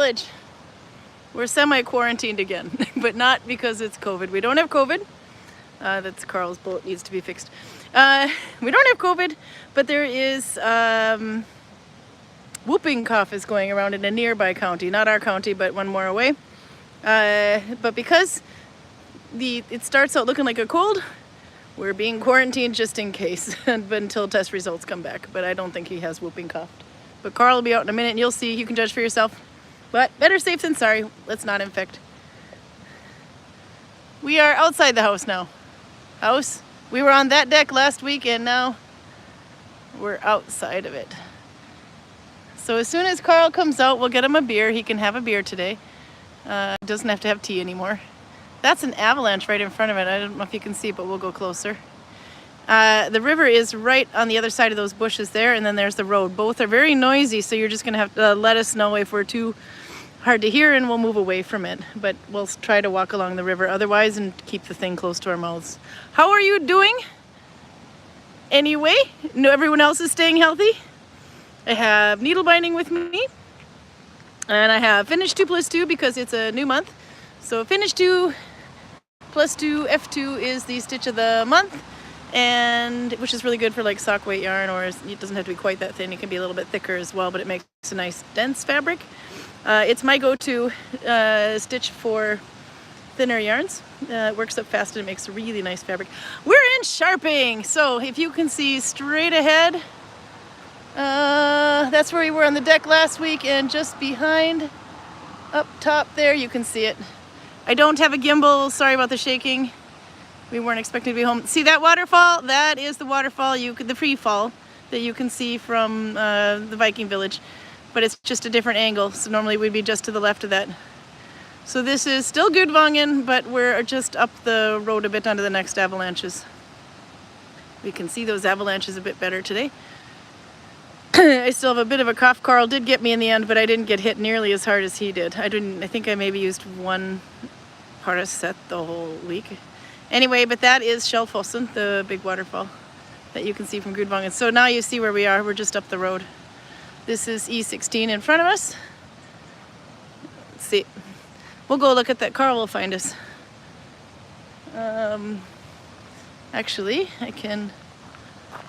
village. We're semi-quarantined again, but not because it's COVID. We don't have COVID. That's Karl's boat, needs to be fixed. We don't have COVID, but there is whooping cough is going around in a nearby county. Not our county, but one more away. But because it starts out looking like a cold, we're being quarantined just in case until test results come back. But I don't think he has whooping cough. But Karl will be out in a minute and you'll see. You can judge for yourself. But better safe than sorry. Let's not infect. We are outside the house now. We were on that deck last week and now we're outside of it. So as soon as Karl comes out, we'll get him a beer. He can have a beer today. Doesn't have to have tea anymore. That's an avalanche right in front of it. I don't know if you can see, but we'll go closer. The river is right on the other side of those bushes there, and then there's the road. Both are very noisy, so you're just gonna have to let us know if we're too hard to hear and we'll move away from it. But we'll try to walk along the river otherwise and keep the thing close to our mouths. How are you doing? Anyway, no, everyone else is staying healthy. I have needle binding with me. And I have Finnish 2+2 because it's a new month. So Finnish 2+2 F2 is the stitch of the month. And which is really good for like sock weight yarn, or it doesn't have to be quite that thin. It can be a little bit thicker as well, but it makes a nice dense fabric. It's my go-to stitch for thinner yarns. It works up fast and it makes a really nice fabric. We're in Sharping, so if you can see straight ahead, that's where we were on the deck last week, and just behind, up top there, you can see it. I don't have a gimbal, sorry about the shaking. We weren't expecting to be home. See that waterfall? That is the waterfall, the free-fall that you can see from the Viking village. But it's just a different angle, so normally we'd be just to the left of that. So this is still Gudvangen, but we're just up the road a bit onto the next avalanches. We can see those avalanches a bit better today. I still have a bit of a cough. Karl did get me in the end, but I didn't get hit nearly as hard as he did. I think I maybe used one part of Sept the whole week. Anyway, but that is Skjellfossen, the big waterfall that you can see from Gudvangen. So now you see where we are. We're just up the road. This is E16 in front of us. Let's see. We'll go look at that. Karl will find us. Actually, I can,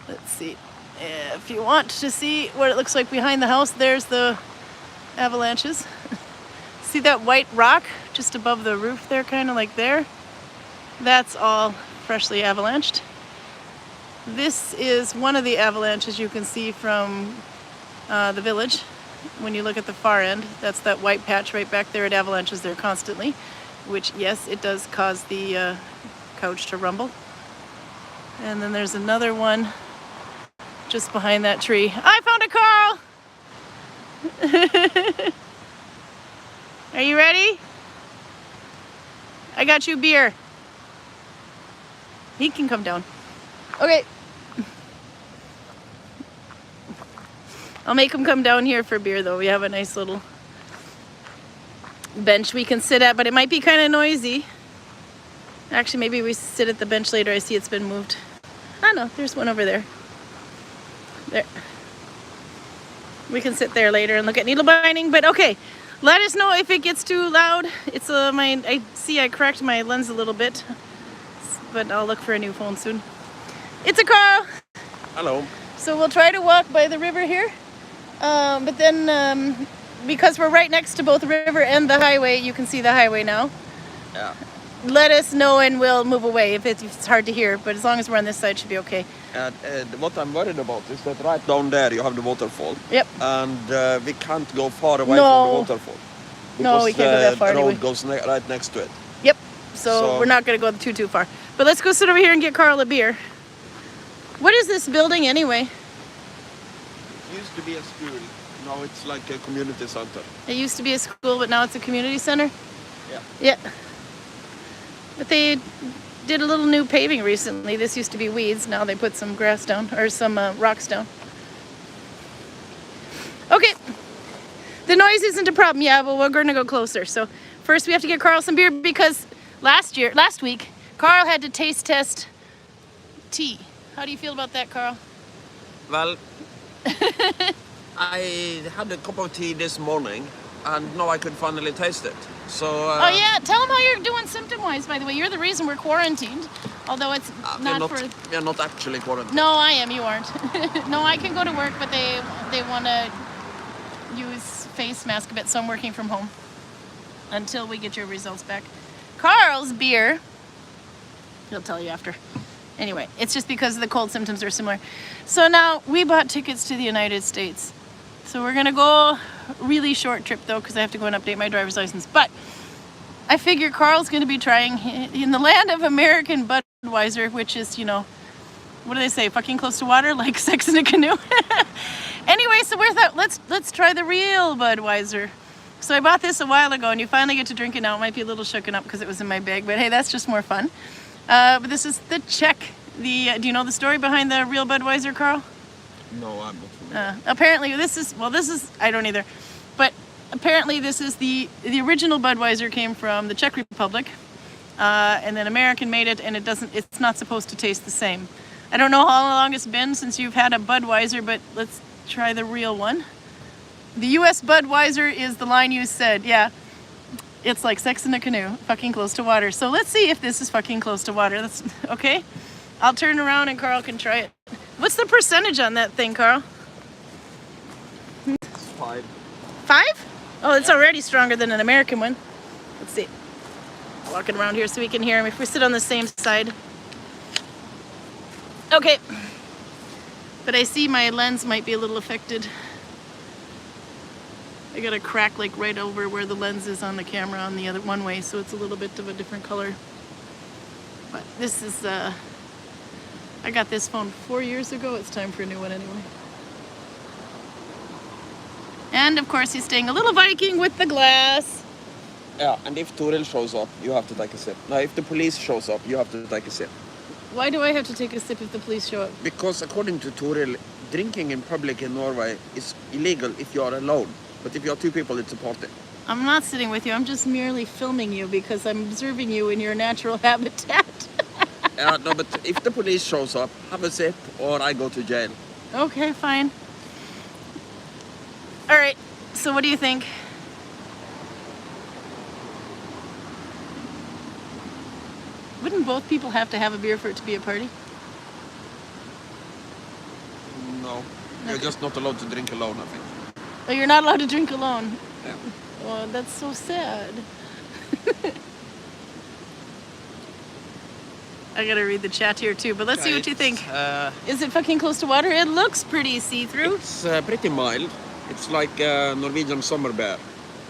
let's see. If you want to see what it looks like behind the house, there's the avalanches. See that white rock just above the roof there, kind of like there? That's all freshly avalanched. This is one of the avalanches you can see from the village. When you look at the far end, that's that white patch right back there. It avalanches there constantly, which, yes, it does cause the couch to rumble. And then there's another one just behind that tree. I found a Karl! Are you ready? I got you beer. He can come down. Okay. I'll make him come down here for beer though. We have a nice little bench we can sit at, but it might be kind of noisy. Actually, maybe we sit at the bench later. I see it's been moved. Oh no, there's one over there. There. We can sit there later and look at needle binding, but okay. Let us know if it gets too loud. It's I see I cracked my lens a little bit, but I'll look for a new phone soon. It's a Karl. Hello. So we'll try to walk by the river here. But then, because we're right next to both the river and the highway, you can see the highway now. Yeah. Let us know and we'll move away if it's hard to hear, but as long as we're on this side, it should be okay. What I'm worried about is that right down there you have the waterfall. Yep. And we can't go far away from the waterfall. No, we can't go that far the road anyway. goes right next to it. Yep. So we're not going to go too far. But let's go sit over here and get Karl a beer. What is this building anyway? It used to be a school. Now it's like a community center. It used to be a school, but now it's a community center? Yeah. Yeah. But they did a little new paving recently. This used to be weeds. Now they put some grass down, or some rocks down. Okay. The noise isn't a problem. Yeah, but we're going to go closer. So first we have to get Karl some beer because last week, Karl had to taste test tea. How do you feel about that, Karl? Well, I had a cup of tea this morning and now I could finally taste it. So. Oh yeah, tell them how you're doing symptom-wise. By the way, you're the reason we're quarantined, although it's not for. We are not actually quarantined. No, I am. You aren't. No, I can go to work, but they want to use face mask a bit, so I'm working from home until we get your results back. Karl's beer. He'll tell you after. Anyway, it's just because the cold symptoms are similar. So now we bought tickets to the United States. So we're gonna go really short trip though, because I have to go and update my driver's license. But I figure Karl's gonna be trying in the land of American Budweiser, which is, you know, what do they say? Fucking close to water, like sex in a canoe. Anyway, so we thought let's try the real Budweiser. So I bought this a while ago, and you finally get to drink it now. It might be a little shooken up because it was in my bag, but hey, that's just more fun. But this is the Czech. Do you know the story behind the real Budweiser, Karl? No, I'm not familiar. Apparently this is, I don't either. But apparently this is the original Budweiser came from the Czech Republic. And then American made it, and it's not supposed to taste the same. I don't know how long it's been since you've had a Budweiser, but let's try the real one. The US Budweiser is the line you said, yeah. It's like sex in a canoe, fucking close to water. So let's see if this is fucking close to water. That's okay. I'll turn around and Karl can try it. What's the percentage on that thing, Karl? 5. 5? Oh, it's already stronger than an American one. Let's see. Walking around here so we can hear him if we sit on the same side. Okay. But I see my lens might be a little affected. I got a crack like right over where the lens is on the camera on the other one way, so it's a little bit of a different color. But this is, I got this phone 4 years ago. It's time for a new one anyway. And of course he's staying a little Viking with the glass. Yeah, and if Toril shows up, you have to take a sip. Now, if the police shows up, you have to take a sip. Why do I have to take a sip if the police show up? Because according to Toril, drinking in public in Norway is illegal if you are alone. But if you are 2 people, it's a party. I'm not sitting with you. I'm just merely filming you because I'm observing you in your natural habitat. No, but if the police shows up, have a sip or I go to jail. Okay, fine. All right, so what do you think? Wouldn't both people have to have a beer for it to be a party? No, you're just not allowed to drink alone, I think. Oh, you're not allowed to drink alone? Yeah. Oh, that's so sad. I gotta read the chat here too, but let's see what you think. Is it fucking close to water? It looks pretty see-through. It's pretty mild. It's like a Norwegian summer beer.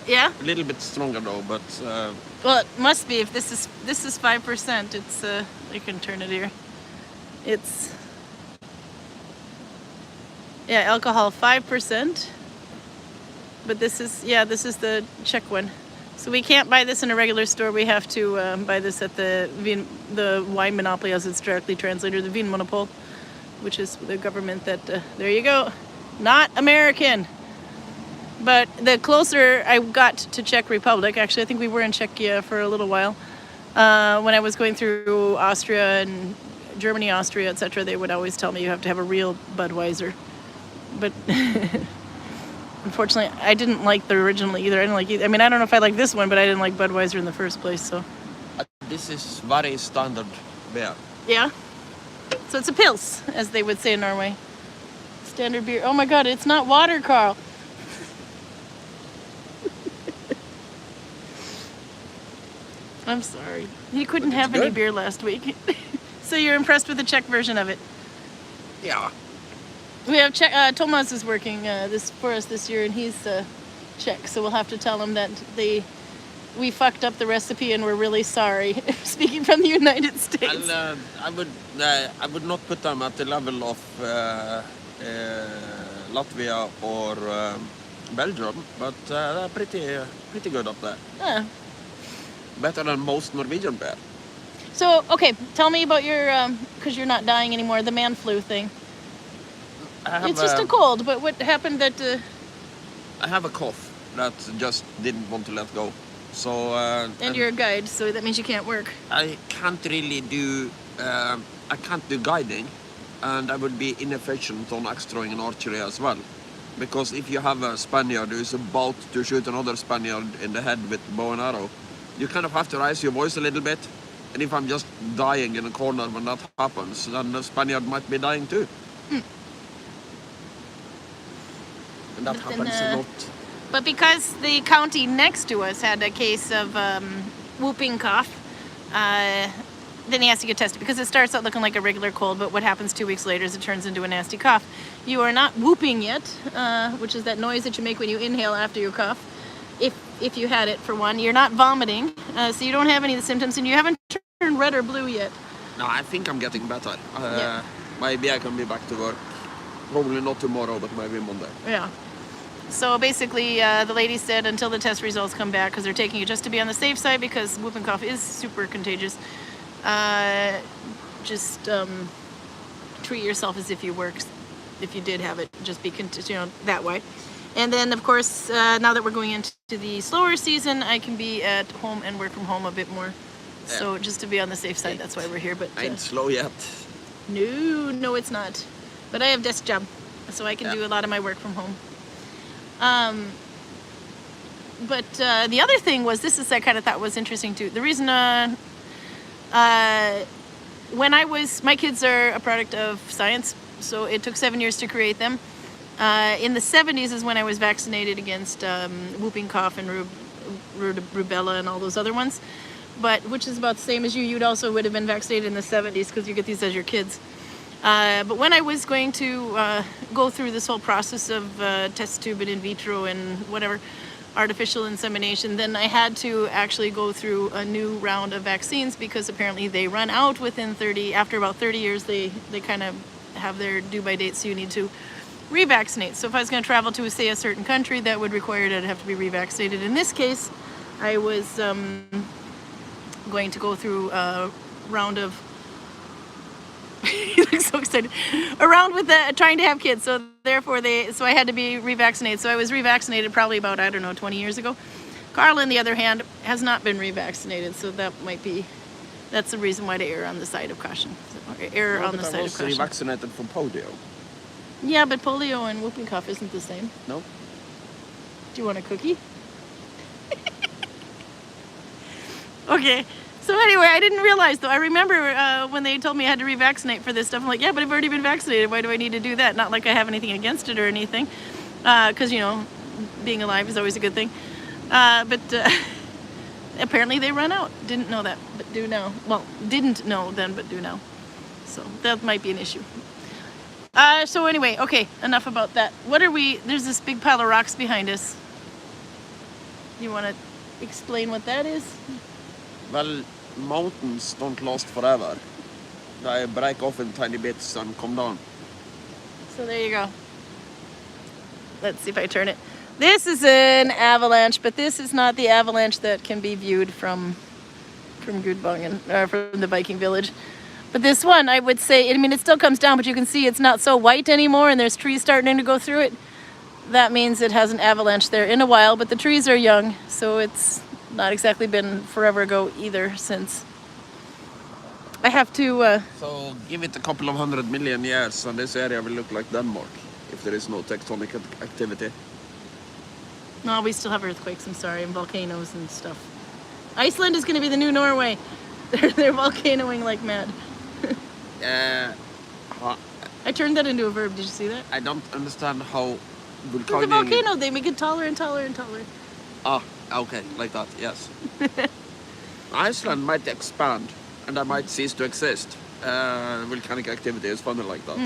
Yeah? A little bit stronger though, but... Well, it must be if this is 5%. It's, I can turn it here. It's... Yeah, alcohol 5%. But this is the Czech one. So we can't buy this in a regular store. We have to buy this at the wine monopoly, as it's directly translated, the Vin Monopol, which is the government that, there you go, not American. But the closer I got to Czech Republic, actually I think we were in Czechia for a little while, when I was going through Austria and Germany, Austria, etc., they would always tell me you have to have a real Budweiser. But unfortunately, I didn't like the original either. I didn't like either. I mean, I don't know if I like this one, but I didn't like Budweiser in the first place, so. This is very standard beer. Yeah? So it's a pils, as they would say in Norway. Standard beer. Oh my god, it's not water, Karl. I'm sorry. He couldn't have any beer last week. So you're impressed with the Czech version of it? Yeah. We have Czech, Tomas is working this for us this year, and he's Czech, so we'll have to tell him that we fucked up the recipe and we're really sorry. Speaking from the United States. And, I would not put them at the level of Latvia or Belgium, but they're pretty good up there. Yeah. Better than most Norwegian beer. So, okay, tell me about your, because you're not dying anymore, the man flu thing. It's just a cold, but what happened that... I have a cough that just didn't want to let go. So... and you're a guide, so that means you can't work. I can't really do... I can't do guiding, and I would be inefficient on extra-throwing and archery as well. Because if you have a Spaniard who is about to shoot another Spaniard in the head with bow and arrow, you kind of have to raise your voice a little bit. And if I'm just dying in a corner when that happens, then the Spaniard might be dying too. And that But then, happens a lot. But because the county next to us had a case of whooping cough, then he has to get tested because it starts out looking like a regular cold, but what happens 2 weeks later is it turns into a nasty cough. You are not whooping yet, which is that noise that you make when you inhale after you cough. If you had it, for one, you're not vomiting, so you don't have any of the symptoms, and you haven't turned red or blue yet. No, I think I'm getting better. Yeah. Maybe I can be back to work. Probably not tomorrow, but maybe Monday. Yeah. So basically, the lady said until the test results come back, because they're taking it just to be on the safe side, because whooping cough is super contagious. Just treat yourself as if you did have it. Just be that way. And then, of course, now that we're going into the slower season, I can be at home and work from home a bit more. Yeah. So just to be on the safe side, that's why we're here. But ain't slow yet. No, it's not. But I have desk job, so I can do a lot of my work from home. But the other thing was, I kind of thought was interesting too. The reason, when my kids are a product of science, so it took 7 years to create them. In the 70s is when I was vaccinated against whooping cough and rubella and all those other ones, which is about the same as you. You'd also would have been vaccinated in the 70s because you get these as your kids. But when I was going to go through this whole process of test tube and in vitro and whatever, artificial insemination, then I had to actually go through a new round of vaccines because apparently they run out after about 30 years, they kind of have their due by date, so you need to revaccinate. So if I was going to travel to, say, a certain country, that would require that I'd have to be revaccinated. In this case, I was going to go through a round of you look so excited. Around with trying to have kids, so therefore I had to be revaccinated. So I was revaccinated probably about 20 years ago. Karl, on the other hand, has not been revaccinated, so that's the reason why to err on the side of caution. On the side of caution. Revaccinated for polio. Yeah, but polio and whooping cough isn't the same. No. Do you want a cookie? Okay. So anyway, I didn't realize, though. I remember when they told me I had to revaccinate for this stuff. I'm like, yeah, but I've already been vaccinated. Why do I need to do that? Not like I have anything against it or anything. Because, being alive is always a good thing. But apparently they run out. Didn't know that, but do now. Well, didn't know then, but do now. So that might be an issue. So anyway, okay, enough about that. There's this big pile of rocks behind us. You want to explain what that is? Well, mountains don't last forever. They break off in tiny bits and come down. So there you go. Let's see if I turn it. This is an avalanche, but this is not the avalanche that can be viewed from Gudvangen, from the Viking village. But this one, I would say, it still comes down, but you can see it's not so white anymore, and there's trees starting to go through it. That means it hasn't avalanched there in a while, but the trees are young, so it's not exactly been forever ago either since. I have to... So give it a couple of 100 million years and this area will look like Denmark if there is no tectonic activity. No, we still have earthquakes, I'm sorry, and volcanoes and stuff. Iceland is going to be the new Norway. They're volcanoing like mad. I turned that into a verb, did you see that? I don't understand how It's a volcano, they make it taller and taller and taller. Ah, okay, like that, yes. Iceland might expand and that might cease to exist. Volcanic activity is funny like that.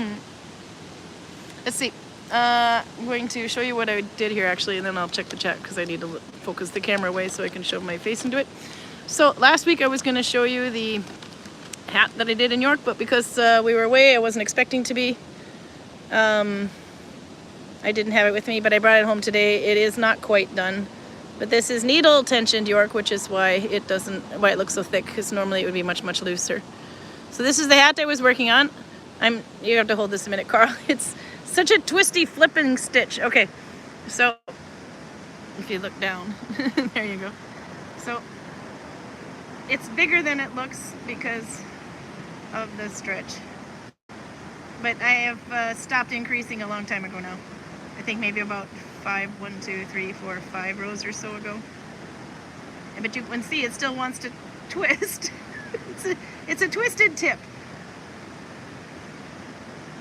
Let's see. I'm going to show you what I did here actually, and then I'll check the chat because I need to focus the camera away so I can show my face into it. So last week I was going to show you the hat that I did in York, but because we were away, I wasn't expecting to be. I didn't have it with me, but I brought it home today. It is not quite done. But this is needle tensioned York, which is why it looks so thick, because normally it would be much, much looser. So this is the hat I was working on. You have to hold this a minute, Karl. It's such a twisty flipping stitch. Okay, so if you look down, there you go. So it's bigger than it looks because of the stretch. But I have stopped increasing a long time ago now. I think maybe about 5 rows or so ago. But you can see it still wants to twist. It's a twisted tip.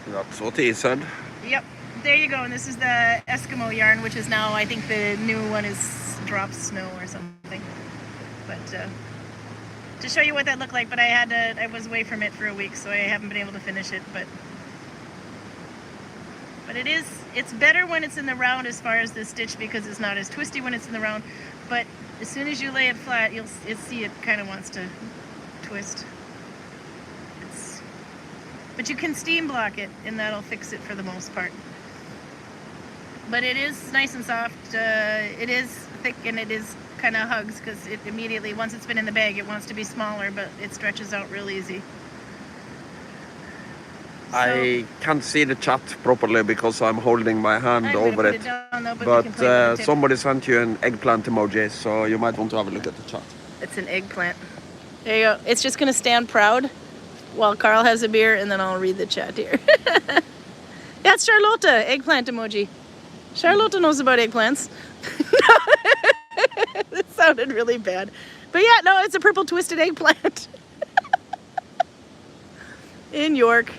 That's what he said. Yep, there you go. And this is the Eskimo yarn, which is now, I think the new one is drop snow or something. But to show you what that looked like, but I was away from it for a week, so I haven't been able to finish it. But it's better when it's in the round as far as the stitch, because it's not as twisty when it's in the round. But as soon as you lay it flat, you'll see it kind of wants to twist. But you can steam block it, and that'll fix it for the most part. But it is nice and soft. It is thick, and it is kind of hugs, because it immediately, once it's been in the bag, it wants to be smaller, but it stretches out real easy. So, I can't see the chat properly because I'm holding my hand over it. Down, though, but we can play with the tip. Somebody sent you an eggplant emoji, so you might want to have a look at the chat. It's an eggplant. There you go. It's just going to stand proud while Karl has a beer, and then I'll read the chat here. That's Charlotte, eggplant emoji. Charlotte knows about eggplants. That sounded really bad. But yeah, no, it's a purple twisted eggplant. In York.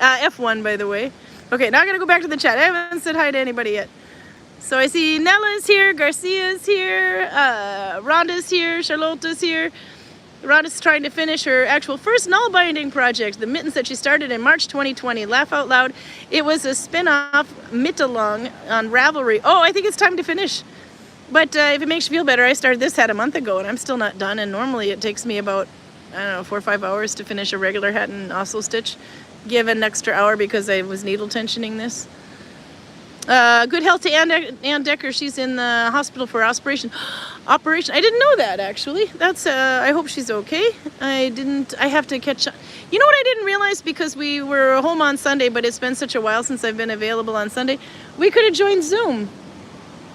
F1, by the way. Okay, now I'm going to go back to the chat. I haven't said hi to anybody yet. So I see Nella's here, Garcia's here, Rhonda's here, Charlotte's here. Rhonda's trying to finish her actual first Nalbinding project, the mittens that she started in March 2020. Laugh out loud. It was a spin-off Mittalong on Ravelry. Oh, I think it's time to finish. But if it makes you feel better, I started this hat a month ago, and I'm still not done. And normally it takes me about, I don't know, 4 or 5 hours to finish a regular hat and also stitch. Give an extra hour because I was needle tensioning this. Good health to Ann Decker. She's in the hospital for operation. I didn't know that, actually. That's. I hope she's okay. I have to catch up. You know what I didn't realize, because we were home on Sunday, but it's been such a while since I've been available on Sunday. We could have joined Zoom.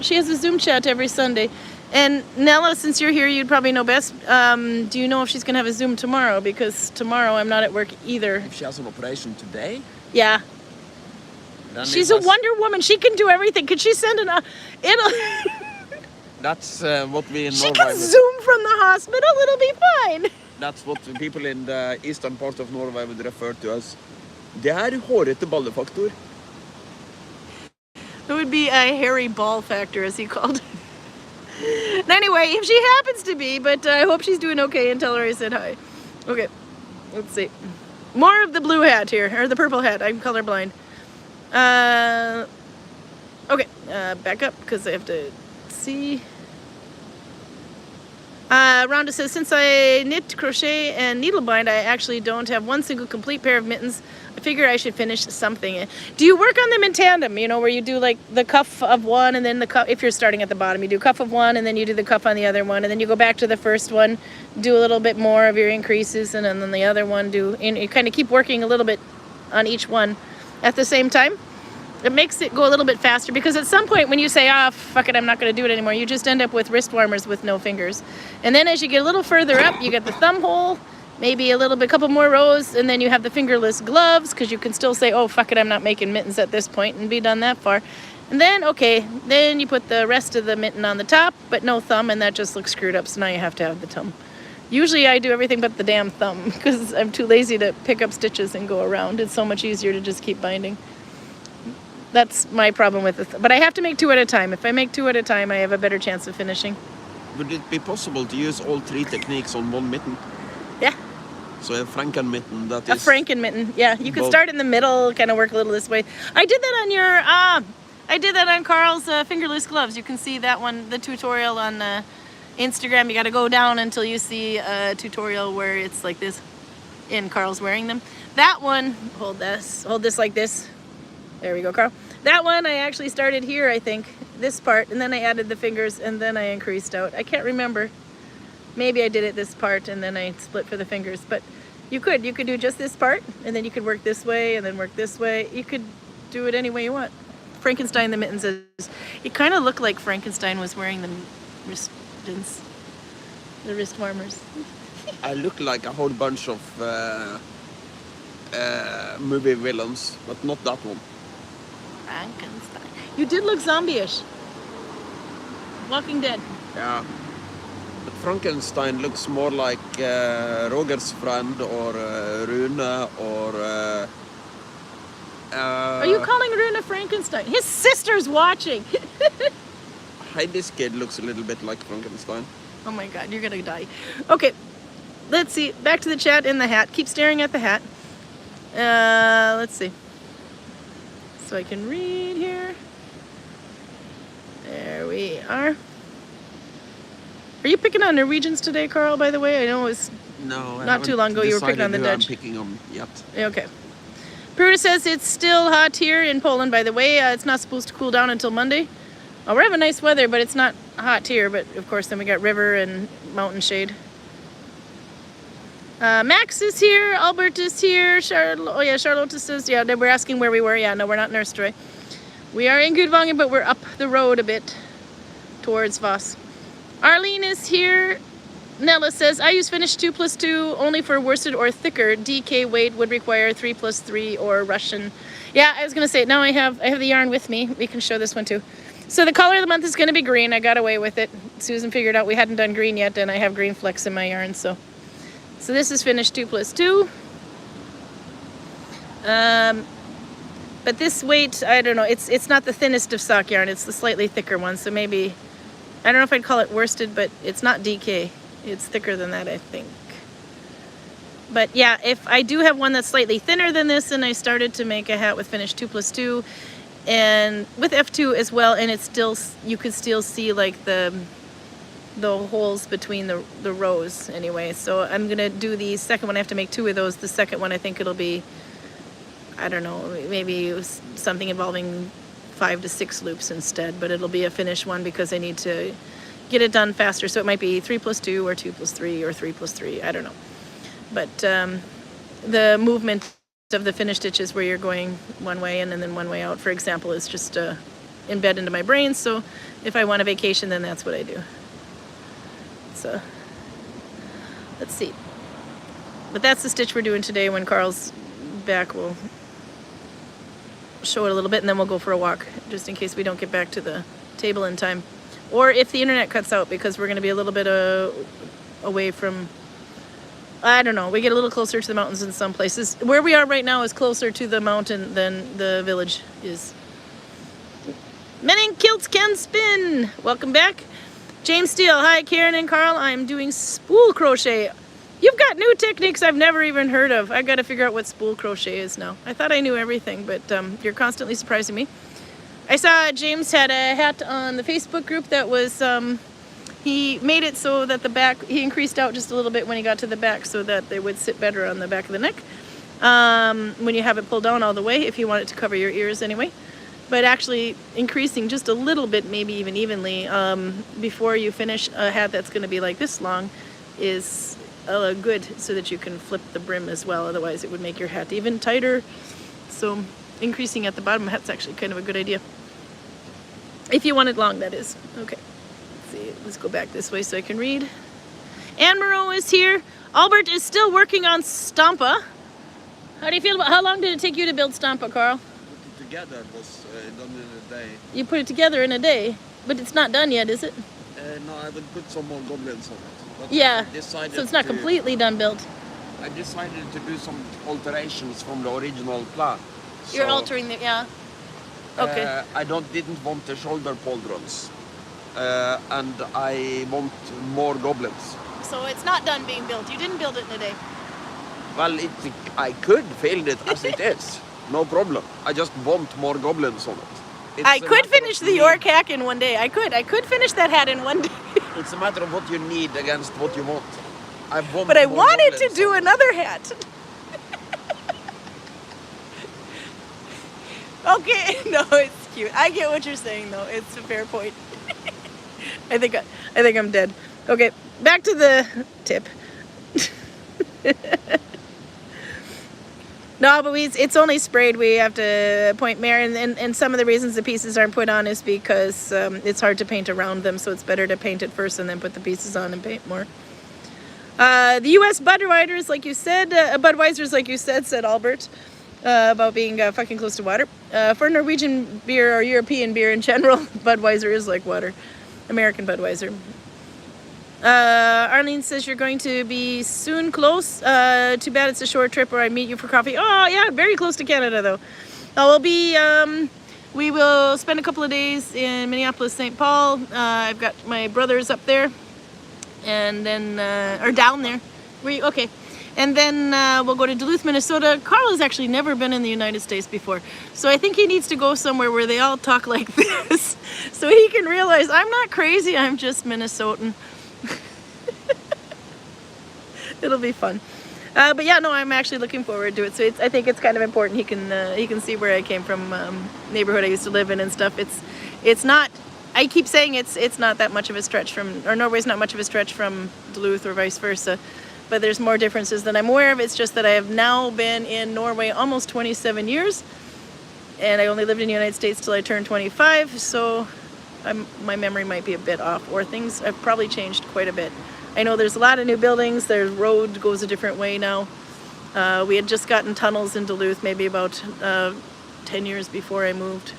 She has a Zoom chat every Sunday. And Nella, since you're here, you'd probably know best. Do you know if she's going to have a Zoom tomorrow? Because tomorrow I'm not at work either. If she has an operation today? Yeah. She's a Wonder Woman. She can do everything. Could she send That's what we in She Norway... can Zoom from the hospital. It'll be fine. That's what people in the eastern part of Norway would refer to as det hårete ballefaktor. It would be a hairy ball factor, as he called it. Anyway, if she happens to be, but I hope she's doing okay, and tell her I said hi. Okay, let's see. More of the blue hat here, or the purple hat. I'm colorblind. Okay, back up because I have to see. Rhonda says, since I knit, crochet, and needlebind, I actually don't have one single complete pair of mittens. I figure I should finish something. Do you work on them in tandem, you know, where you do like the cuff of one and then the cuff, if you're starting at the bottom, you do cuff of one and then you do the cuff on the other one, and then you go back to the first one, do a little bit more of your increases, and then the other one and you kind of keep working a little bit on each one at the same time? It makes it go a little bit faster, because at some point when you say, fuck it, I'm not going to do it anymore, you just end up with wrist warmers with no fingers. And then as you get a little further up, you get the thumb hole, maybe a couple more rows, and then you have the fingerless gloves, because you can still say, oh, fuck it, I'm not making mittens at this point, and be done that far. And then, okay, then you put the rest of the mitten on the top, but no thumb, and that just looks screwed up, so now you have to have the thumb. Usually I do everything but the damn thumb, because I'm too lazy to pick up stitches and go around. It's so much easier to just keep binding. That's my problem with it. But I have to make 2 at a time. If I make 2 at a time, I have a better chance of finishing. Would it be possible to use all 3 techniques on one mitten? Yeah. So a Franken mitten, that is... A Franken mitten, yeah. You can start in the middle, kind of work a little this way. I did that on I did that on Karl's fingerless gloves. You can see that one, the tutorial on Instagram. You got to go down until you see a tutorial where it's like this, and Karl's wearing them. That one, hold this like this. There we go, Karl. That one I actually started here, I think, this part, and then I added the fingers, and then I increased out. I can't remember. Maybe I did it this part, and then I split for the fingers. But you could do just this part, and then you could work this way, and then work this way. You could do it any way you want. Frankenstein the mittens, it kind of looked like Frankenstein was wearing the wrist warmers. I look like a whole bunch of movie villains, but not that one. Frankenstein. You did look zombie-ish. Walking Dead. Yeah. But Frankenstein looks more like Roger's friend or Rune or... Are you calling Rune Frankenstein? His sister's watching. Hey, this kid looks a little bit like Frankenstein. Oh my god, you're gonna die. Okay, let's see. Back to the chat in the hat. Keep staring at the hat. Let's see. So I can read here. There we are. Are you picking on Norwegians today, Karl, by the way? I know it was No, I not too long ago you were picking on the decided who Dutch. I'm picking on yet. Okay. Brutus says it's still hot here in Poland, by the way. It's not supposed to cool down until Monday. We're having nice weather, but it's not hot here. But, of course, then we got river and mountain shade. Max is here. Albert is here. Charlotte says, yeah, we're asking where we were. Yeah, no, we're not in Norway. We are in Gudvangen, but we're up the road a bit towards Voss. Arlene is here. Nella says, I use Finnish 2+2 only for worsted or thicker. DK weight would require 3+3 or Russian. Yeah, I was going to say, now I have the yarn with me. We can show this one too. So the color of the month is going to be green. I got away with it. Susan figured out we hadn't done green yet, and I have green flecks in my yarn. So this is Finnish 2+2. But this weight, I don't know. It's not the thinnest of sock yarn. It's the slightly thicker one. So maybe, I don't know if I'd call it worsted, but it's not DK. It's thicker than that, I think. But yeah, if I do have one that's slightly thinner than this, and I started to make a hat with Finnish 2+2 and with F2 as well, and it's still, you could still see like the holes between the rows anyway. So I'm gonna do the second one. I have to make 2 of those. The second one, I think it'll be, I don't know, maybe something involving 5 to 6 loops instead, but it'll be a Finnish one because I need to get it done faster. So it might be 3+2 or 2+3 or 3+3, I don't know. But the movement of the Finnish stitches where you're going one way in and then one way out, for example, is just embed into my brain. So if I want a vacation, then that's what I do. So let's see. But that's the stitch we're doing today. When Karl's back, we'll show it a little bit, and then we'll go for a walk, just in case we don't get back to the table in time. Or if the internet cuts out, because we're going to be a little bit away from, I don't know, we get a little closer to the mountains in some places. Where we are right now is closer to the mountain than the village is. Men in Kilts Can Spin! Welcome back. James Steele, hi Karen and Karl, I'm doing spool crochet. You've got new techniques I've never even heard of. I've got to figure out what spool crochet is now. I thought I knew everything, but you're constantly surprising me. I saw James had a hat on the Facebook group that was, he made it so that the back, he increased out just a little bit when he got to the back so that they would sit better on the back of the neck. When you have it pulled down all the way, if you want it to cover your ears anyway. But actually increasing just a little bit, maybe even evenly, before you finish a hat that's going to be like this long is good, so that you can flip the brim as well. Otherwise it would make your hat even tighter. So increasing at the bottom of the hat's actually kind of a good idea. If you want it long, that is. Okay. Let's see. Let's go back this way so I can read. Anne Moreau is here. Albert is still working on Stampa. How do you feel about, how long did it take you to build Stampa, Karl? Put it together was done in a day. You put it together in a day, but it's not done yet, is it? No, I will put some more goblins on it. But Yeah, I so it's not completely done built. I decided to do some alterations from the original plan. You're So, altering the, yeah. Okay. I didn't want the shoulder pauldrons, and I want more goblins. So it's not done being built. You didn't build it in a day. Well, I could build it as it is, no problem. I just want more goblins on it. It's I a could matter finish of the need. York hack in one day. I could finish that hat in one day. It's a matter of what you need against what you want. I want But I more wanted to goblins do on it. another hat. Okay, no, it's cute. I get what you're saying, though. It's a fair point. I think I'm dead. Okay, back to the tip. No, but it's only sprayed. We have to point mere, and some of the reasons the pieces aren't put on is because it's hard to paint around them, so it's better to paint it first and then put the pieces on and paint more. The U.S. Budweisers, like you said, said Albert, about being fucking close to water. For Norwegian beer or European beer in general, Budweiser is like water. American Budweiser. Arlene says you're going to be soon close. Too bad it's a short trip where I meet you for coffee. Oh yeah, very close to Canada though. We'll be, we will spend a couple of days in Minneapolis, St. Paul. I've got my brothers up there, and then, or down there. Okay. And then we'll go to Duluth, Minnesota. Karl has actually never been in the United States before. So I think he needs to go somewhere where they all talk like this. So he can realize I'm not crazy, I'm just Minnesotan. It'll be fun. But yeah, no, I'm actually looking forward to it. So I think it's kind of important. He can see where I came from, neighborhood I used to live in and stuff. It's not. I keep saying it's not that much of a stretch from, or Norway's not much of a stretch from Duluth or vice versa. But there's more differences than I'm aware of. It's just that I have now been in Norway almost 27 years, and I only lived in the United States till I turned 25. So my memory might be a bit off, or things have probably changed quite a bit. I know there's a lot of new buildings. Their road goes a different way now. We had just gotten tunnels in Duluth maybe about 10 years before I moved.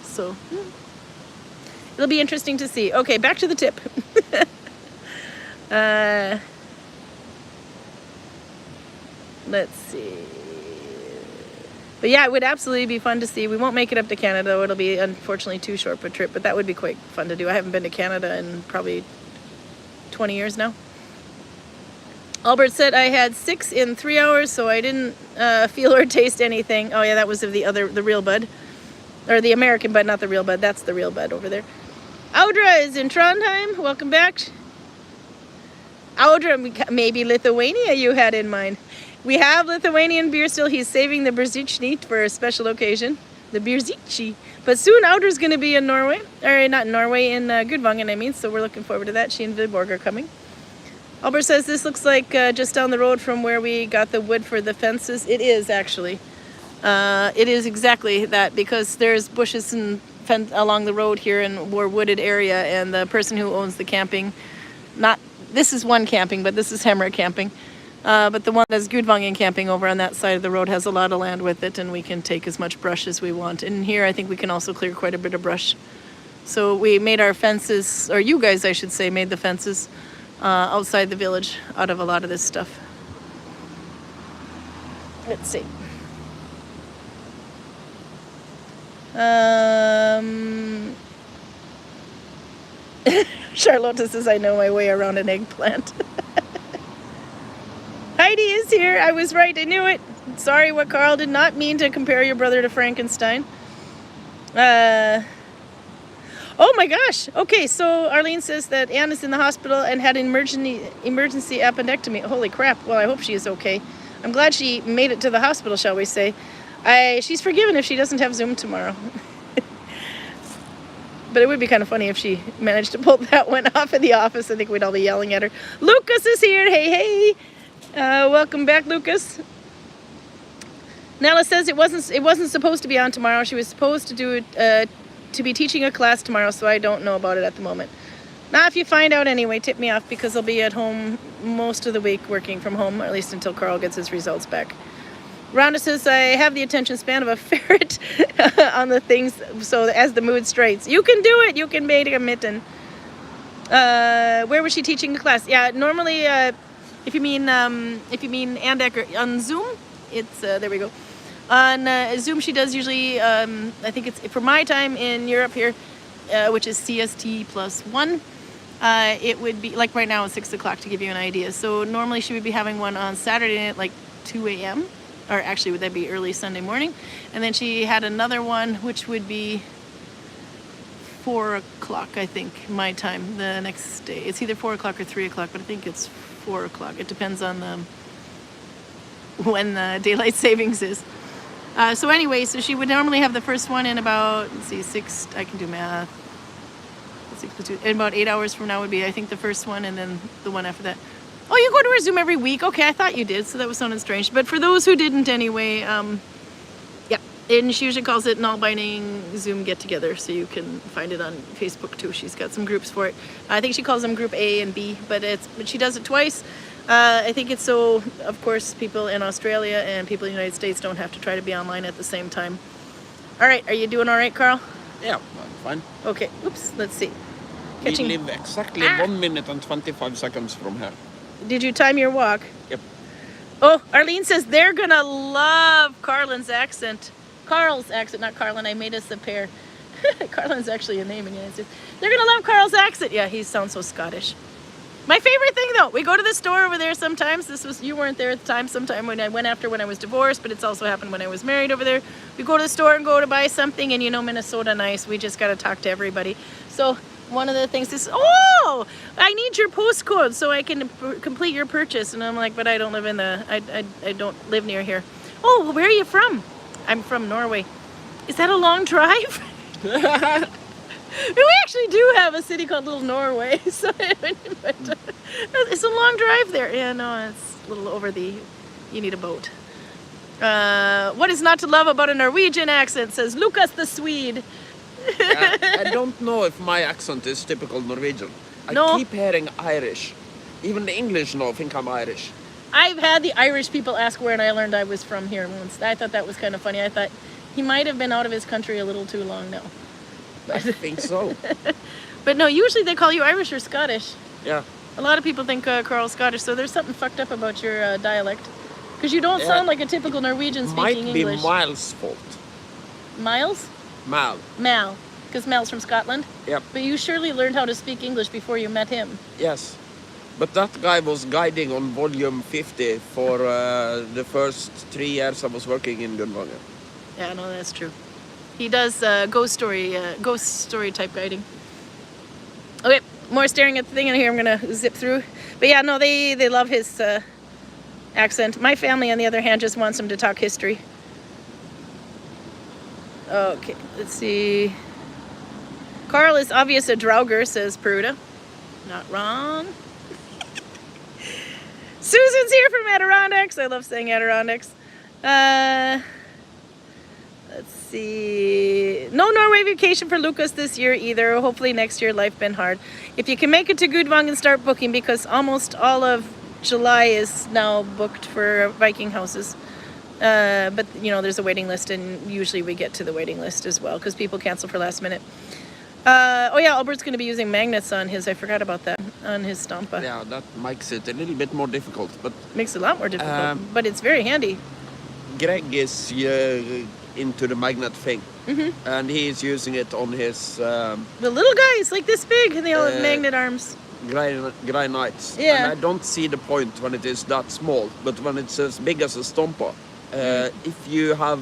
So it'll be interesting to see. Okay, back to the tip. Let's see. But yeah, it would absolutely be fun to see. We won't make it up to Canada, though. It'll be unfortunately too short of a trip, but that would be quite fun to do. I haven't been to Canada in probably 20 years now. Albert said I had 6 in 3 hours, so I didn't feel or taste anything. Oh yeah, that was of the real bud. Or the American bud, not the real bud. That's the real bud over there. Audra is in Trondheim. Welcome back. Audra, maybe Lithuania you had in mind. We have Lithuanian beer still. He's saving the Brzicny for a special occasion. The Brzicny. But soon Audra's going to be in Norway. Or not in Norway, in Gudvangen, I mean. So we're looking forward to that. She and Viborg are coming. Albert says this looks like just down the road from where we got the wood for the fences. It is, actually. It is exactly that, because there's bushes and along the road here in a more wooded area. And the person who owns the camping, this is one camping, but this is Hemmer camping. But the one that's Gudvangen camping over on that side of the road has a lot of land with it, and we can take as much brush as we want. And here I think we can also clear quite a bit of brush. So we made our fences, or you guys I should say, made the fences outside the village out of a lot of this stuff. Let's see. Charlotte says I know my way around an eggplant. Heidi is here. I was right. I knew it. Sorry, what Karl did not mean to compare your brother to Frankenstein. Oh my gosh. Okay, so Arlene says that Anne is in the hospital and had an emergency appendectomy. Holy crap. Well, I hope she is okay. I'm glad she made it to the hospital, shall we say. She's forgiven if she doesn't have Zoom tomorrow. But it would be kind of funny if she managed to pull that one off in the office. I think we'd all be yelling at her. Lucas is here. Hey, hey. Welcome back, Lucas. Nella says it wasn't supposed to be on tomorrow. She was supposed to do it, to be teaching a class tomorrow, so I don't know about it at the moment. Now, if you find out anyway, tip me off, because I'll be at home most of the week working from home, or at least until Karl gets his results back. Rhonda says I have the attention span of a ferret on the things, so as the mood strains. You can do it. You can make a mitten. Where was she teaching the class? Yeah, normally. If you mean Andecker on Zoom, it's there we go. On Zoom, she does usually. I think it's for my time in Europe here, which is CST +1. It would be like right now at 6 o'clock to give you an idea. So normally she would be having one on Saturday at like 2 a.m. Or actually, would that be early Sunday morning? And then she had another one, which would be 4 o'clock, I think, my time the next day. It's either 4 o'clock or 3 o'clock, but I think it's 4 o'clock. It depends on when the daylight savings is. So anyway, so she would normally have the first one in about, let's see, 6, I can do math. 6 plus 2, in about 8 hours from now would be, I think, the first one, and then the one after that. Oh, you go to her Zoom every week? Okay, I thought you did, so that was sounding strange. But for those who didn't anyway, yeah, and she usually calls it Nalbinding Zoom get-together, so you can find it on Facebook too. She's got some groups for it. I think she calls them Group A and B, but she does it twice. I think it's so, of course, people in Australia and people in the United States don't have to try to be online at the same time. All right, are you doing all right, Carl? Yeah, I'm fine. Okay, oops, let's see. We live exactly 1 minute and 25 seconds from here. Did you time your walk? Yep. Oh, Arlene says they're gonna love Carlin's accent. Carl's accent, not Carlin, I made us a pair. Carlin's actually a name in the United States. They're gonna love Carl's accent. Yeah, he sounds so Scottish. My favorite thing though, we go to the store over there sometimes. You weren't there at the time, sometime when I went after when I was divorced, but it's also happened when I was married over there. We go to the store and go to buy something, and you know Minnesota nice, we just gotta talk to everybody. So one of the things is, oh, I need your postcode so I can complete your purchase. And I'm like, but I don't live in I don't live near here. Oh, well, where are you from? I'm from Norway. Is that a long drive? We actually do have a city called Little Norway, so but, it's a long drive there. Yeah, no, it's a little over you need a boat. What is not to love about a Norwegian accent, says Lucas the Swede. I don't know if my accent is typical Norwegian. I keep hearing Irish. Even the English now think I'm Irish. I've had the Irish people ask where, and I learned I was from here once. I thought that was kind of funny. I thought he might have been out of his country a little too long now. I think so. But no, usually they call you Irish or Scottish. Yeah. A lot of people think Carl's Scottish, so there's something fucked up about your dialect. Because you don't sound like a typical Norwegian speaking English. Might be Miles' fault. Miles? Mal. Because Mal's from Scotland? Yep. But you surely learned how to speak English before you met him. Yes. But that guy was guiding on volume 50 for the first 3 years I was working in Gudvangen. Yeah, no, that's true. He does ghost story type guiding. Okay, more staring at the thing in here. I'm gonna zip through. But yeah, no, they love his accent. My family, on the other hand, just wants him to talk history. Okay, let's see. Carl is obvious a Drauger, says Peruta. Not wrong. Susan's here from Adirondacks. I love saying Adirondacks. Let's see. No Norway vacation for Lucas this year either. Hopefully next year. Life been hard. If you can make it to Gudvangen, start booking, because almost all of July is now booked for Viking houses. But you know, there's a waiting list, and usually we get to the waiting list as well because people cancel for last minute. Oh yeah, Albert's going to be using magnets on his. I forgot about that, on his Stampa. Yeah, that makes it a little bit more difficult, but makes it a lot more difficult. But it's very handy. Greg is into the magnet thing, and he's using it on his the little guys like this big, and they all have magnet arms. Grey Knights. Yeah. And I don't see the point when it is that small, but when it's as big as a Stompa, if you have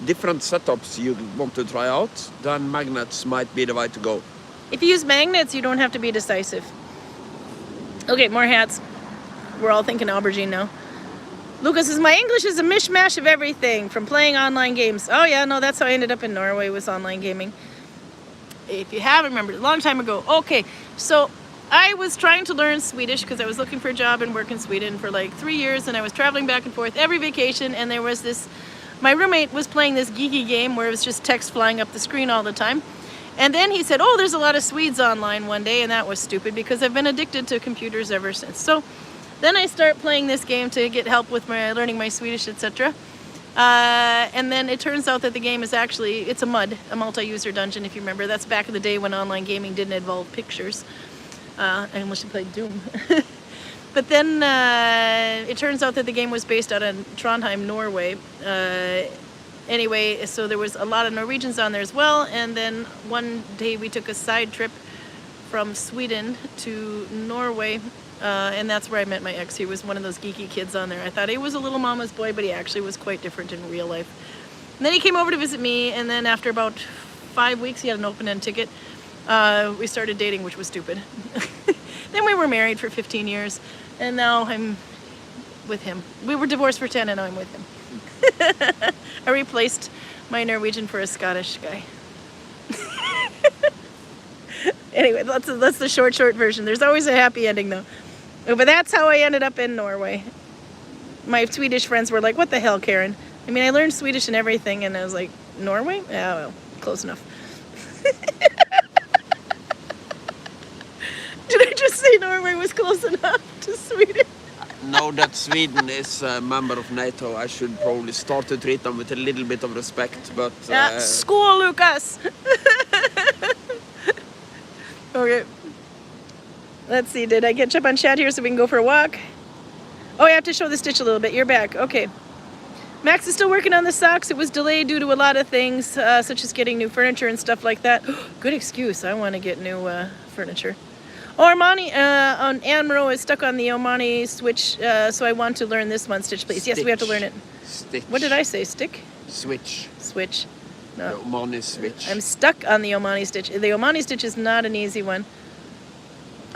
different setups you want to try out, then magnets might be the way to go. If you use magnets, you don't have to be decisive. Okay, more hats. We're all thinking aubergine now. Lucas says, my English is a mishmash of everything from playing online games. Oh yeah, no, that's how I ended up in Norway, was online gaming. If you haven't remembered, a long time ago. Okay, so I was trying to learn Swedish because I was looking for a job and work in Sweden for like 3 years, and I was traveling back and forth every vacation, and there was this, my roommate was playing this geeky game where it was just text flying up the screen all the time. And then he said, oh, there's a lot of Swedes online one day, and that was stupid because I've been addicted to computers ever since. So then I start playing this game to get help with my learning my Swedish, etc. And then it turns out that the game is actually, it's a multi-user dungeon, if you remember. That's back in the day when online gaming didn't involve pictures, unless you played Doom. But then it turns out that the game was based out in Trondheim, Norway. Anyway, so there was a lot of Norwegians on there as well. And then one day we took a side trip from Sweden to Norway. And that's where I met my ex. He was one of those geeky kids on there. I thought he was a little mama's boy, but he actually was quite different in real life. And then he came over to visit me, and then after about 5 weeks, he had an open-end ticket. We started dating, which was stupid. Then we were married for 15 years, and now I'm with him. We were divorced for 10, and now I'm with him. I replaced my Norwegian for a Scottish guy. Anyway, that's the short version. There's always a happy ending, though. But that's how I ended up in Norway. My Swedish friends were like, what the hell, Karen? I mean, I learned Swedish and everything, and I was like, Norway? Yeah, well, close enough. Did I just say Norway was close enough to Sweden? No, now that Sweden is a member of NATO, I should probably start to treat them with a little bit of respect, but... School, Lucas! Okay. Let's see, did I get you up on chat here so we can go for a walk? Oh, I have to show the stitch a little bit. You're back. Okay. Max is still working on the socks. It was delayed due to a lot of things, such as getting new furniture and stuff like that. Good excuse. I want to get new furniture. Oh, Armani, Anne Moreau is stuck on the Omani switch, so I want to learn this one stitch, please. Yes, we have to learn it. Stitch. What did I say? Stick? Switch. Switch. No. The Omani switch. I'm stuck on the Omani stitch. The Omani stitch is not an easy one.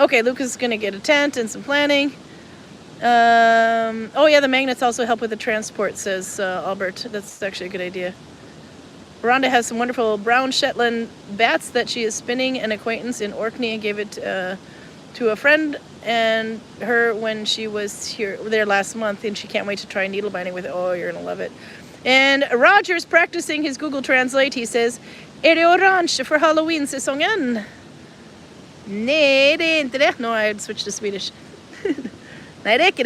Okay, Lucas is going to get a tent and some planning. Oh yeah, the magnets also help with the transport, says Albert. That's actually a good idea. Rhonda has some wonderful brown Shetland bats that she is spinning. An acquaintance in Orkney gave it to a friend and her when she was there last month, and she can't wait to try needle binding with it. Oh, you're going to love it. And Roger's practicing his Google Translate. He says, är det orange för Halloween-säsongen? Nej, det är inte det. No, I switched to Swedish. Nej, det är inte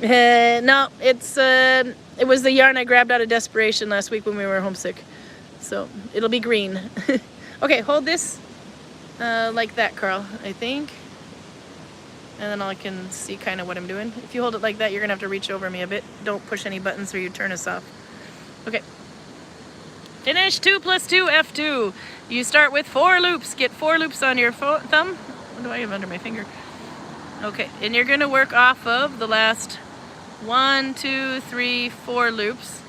det. No, it was the yarn I grabbed out of desperation last week when we were homesick. So, it'll be green. Okay, hold this like that, Carl, I think. And then I can see kind of what I'm doing. If you hold it like that, you're going to have to reach over me a bit. Don't push any buttons or you turn us off. Okay. Finish 2 + 2 F2. You start with 4 loops. Get 4 loops on your thumb. What do I have under my finger? Okay, and you're going to work off of the last 1, 2, 3, 4 loops.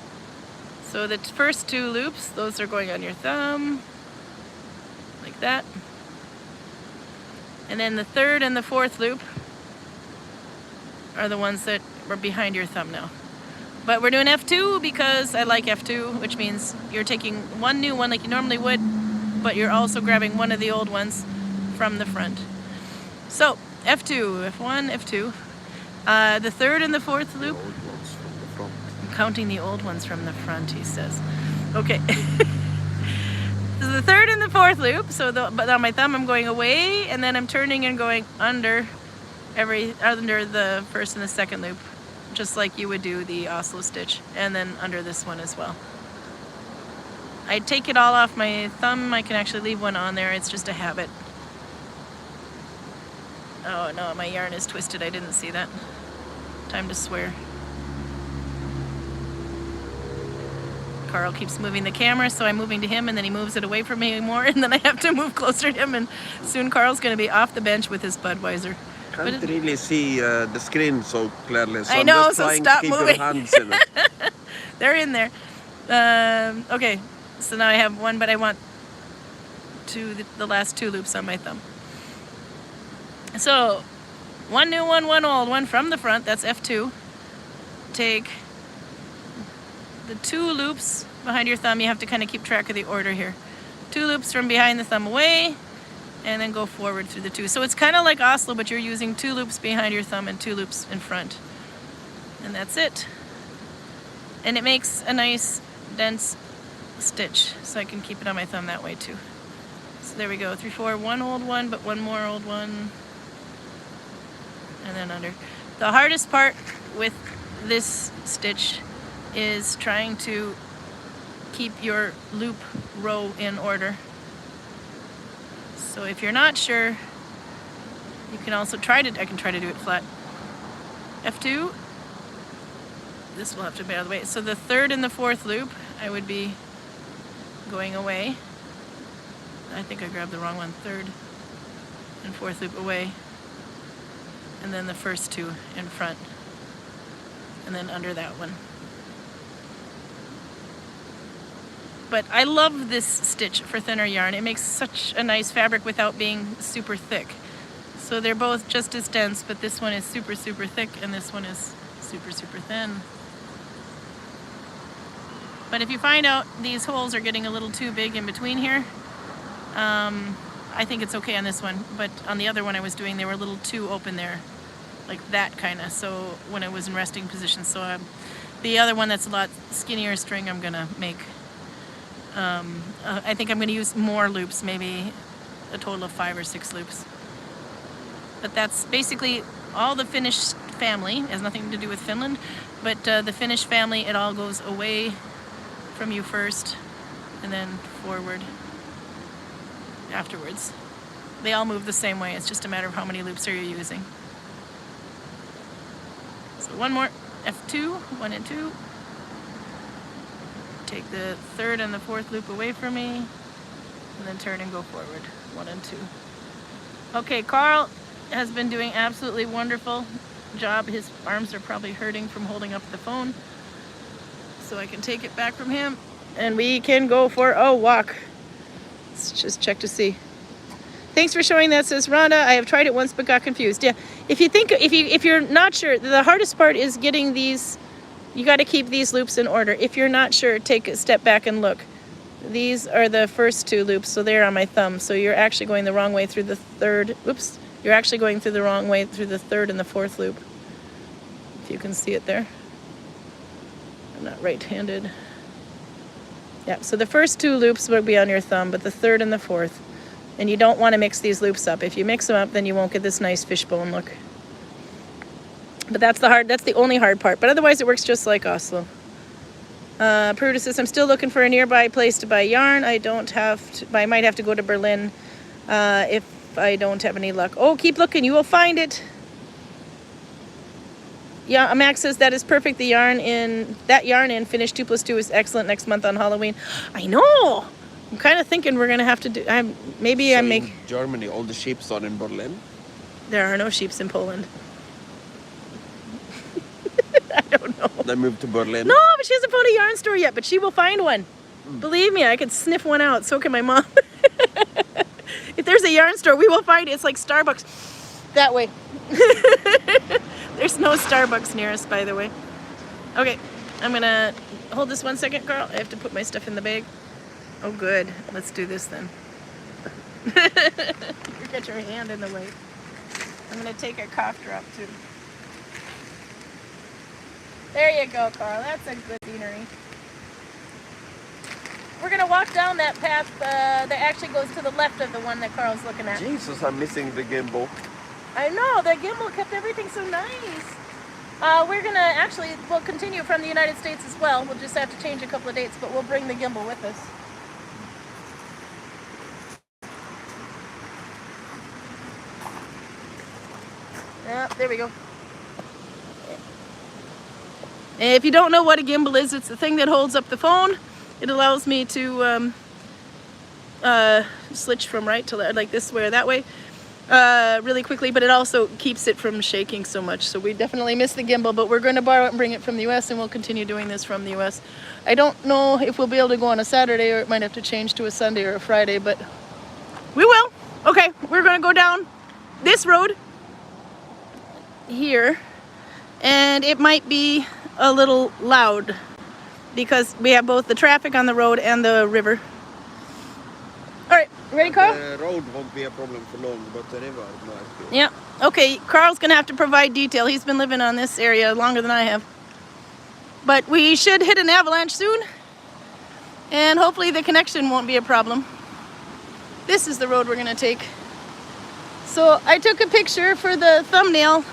So the first 2 loops, those are going on your thumb, like that. And then the 3rd and the 4th loop are the ones that are behind your thumb now. But we're doing F2 because I like F2, which means you're taking one new one like you normally would, but you're also grabbing one of the old ones from the front. So, F2, F1, F2. The 3rd and the 4th loop. I'm counting the old ones from the front, he says. Okay. So the 3rd and the 4th loop, but on my thumb I'm going away, and then I'm turning and going under the 1st and the 2nd loop, just like you would do the Oslo stitch, and then under this one as well. I take it all off my thumb. I can actually leave one on there. It's just a habit. Oh no, my yarn is twisted. I didn't see that. Time to swear. Carl keeps moving the camera, so I'm moving to him, and then he moves it away from me more, and then I have to move closer to him, and soon Carl's going to be off the bench with his Budweiser. Can't really see the screen so clearly, so I know, I'm just so trying stop to keep moving. your hands in it. They're in there. Okay, so now I have one, but I want the last 2 loops on my thumb. So, one new one, one old one from the front, that's F2. Take the 2 loops behind your thumb. You have to kind of keep track of the order here. 2 loops from behind the thumb away, and then go forward through the 2. So it's kind of like Oslo, but you're using 2 loops behind your thumb and 2 loops in front. And that's it. And it makes a nice dense stitch, so I can keep it on my thumb that way too. So there we go, 3, 4, 1 old one, but 1 more old one, and then under. The hardest part with this stitch is trying to keep your loop row in order. So if you're not sure, you can also I can try to do it flat. F2, this will have to be out of the way. So the 3rd and the 4th loop, I would be going away. I think I grabbed the wrong one. 3rd and 4th loop away. And then the first 2 in front. And then under that one. But I love this stitch for thinner yarn. It makes such a nice fabric without being super thick. So they're both just as dense, but this one is super, super thick, and this one is super, super thin. But if you find out these holes are getting a little too big in between here, I think it's okay on this one. But on the other one I was doing, they were a little too open there, like that kind of, so when I was in resting position. So the other one that's a lot skinnier string, I'm gonna make I think I'm going to use more loops, maybe a total of 5 or 6 loops. But that's basically all the Finnish family. It has nothing to do with Finland, but the Finnish family, it all goes away from you first and then forward afterwards. They all move the same way. It's just a matter of how many loops are you using. So one more, F2, 1 and 2. Take the third and the fourth loop away from me, and then turn and go forward, 1 and 2. Okay, Karl has been doing absolutely wonderful job. His arms are probably hurting from holding up the phone, so I can take it back from him, and we can go for a walk. Let's just check to see. Thanks for showing that, says Rhonda. I have tried it once but got confused. Yeah, if you're not sure, the hardest part is getting these. You got to keep these loops in order. If you're not sure, take a step back and look. These are the first 2 loops, so they're on my thumb. So you're actually going the wrong way through the third. Oops, you're actually going through the wrong way through the third and the fourth loop. If you can see it there. I'm not right-handed. Yeah, so the first 2 loops will be on your thumb, but the third and the fourth. And you don't want to mix these loops up. If you mix them up, then you won't get this nice fishbone look. But that's the only hard part. But otherwise it works just like Oslo. Pruda says, I'm still looking for a nearby place to buy yarn. I might have to go to Berlin if I don't have any luck. Oh, keep looking, you will find it. Yeah, Max says that is perfect. The yarn in Finnish 2+2 is excellent next month on Halloween. I know. I'm kind of thinking we're gonna have to do. In Germany, all the sheeps are in Berlin. There are no sheeps in Poland. I don't know. They moved to Berlin. No, but she hasn't found a yarn store yet. But she will find one. Believe me, I could sniff one out. So can my mom. If there's a yarn store, we will find it. It's like Starbucks. That way. There's no Starbucks near us, by the way. Okay, I'm gonna hold this 1 second, Karl. I have to put my stuff in the bag. Oh, good. Let's do this then. You get your hand in the way. I'm gonna take a cough drop too. There you go, Karl. That's a good scenery. We're gonna walk down that path that actually goes to the left of the one that Karl's looking at. Jesus, I'm missing the gimbal. I know, the gimbal kept everything so nice. We'll continue from the United States as well. We'll just have to change a couple of dates, but we'll bring the gimbal with us. Yeah, there we go. And if you don't know what a gimbal is, it's the thing that holds up the phone. It allows me to switch from right to left, like this way or that way, really quickly, but it also keeps it from shaking so much. So we definitely miss the gimbal, but we're going to borrow it and bring it from the US, and we'll continue doing this from the US. I don't know if we'll be able to go on a Saturday, or it might have to change to a Sunday or a Friday, but we will. Okay, we're going to go down this road here, and it might be a little loud because we have both the traffic on the road and the river. All right, ready, Karl? The road won't be a problem for long, but the river might be. Yeah, okay, Karl's gonna have to provide detail. He's been living on this area longer than I have. But we should hit an avalanche soon, and hopefully the connection won't be a problem. This is the road we're gonna take. So I took a picture for the thumbnail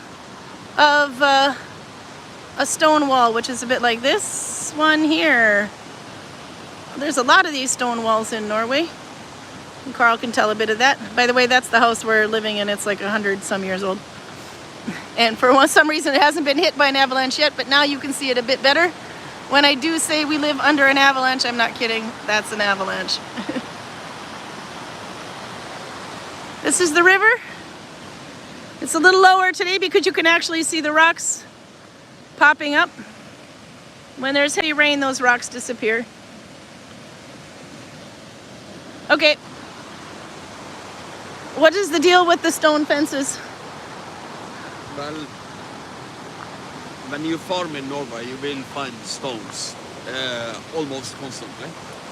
of a stone wall, which is a bit like this one here. There's a lot of these stone walls in Norway. And Karl can tell a bit of that. By the way, that's the house we're living in. It's like 100-some years old. And for some reason, it hasn't been hit by an avalanche yet, but now you can see it a bit better. When I do say we live under an avalanche, I'm not kidding. That's an avalanche. This is the river. It's a little lower today because you can actually see the rocks popping up. When there's heavy rain, those rocks disappear. Okay. What is the deal with the stone fences? Well, when you farm in Norway, you will find stones almost constantly.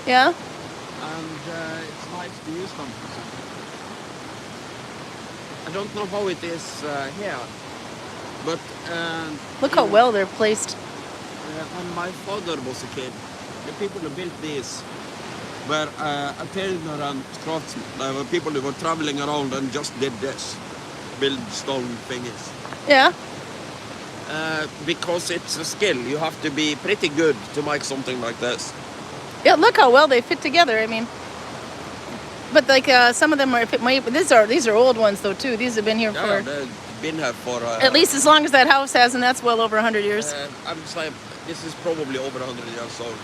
Yeah? And it's nice to use them. I don't know how it is here, but look how well they're placed. when my father was a kid, the people who built these were itinerant craftsmen. There were people who were traveling around and just did this, build stone thingies. Yeah. Because it's a skill. You have to be pretty good to make something like this. Yeah, look how well they fit together. I mean, but like some of them are. These are old ones though too. These have been here Yeah, for they've been here for at least as long as that house has, and that's well over 100 years. I would say this is probably over 100 years old,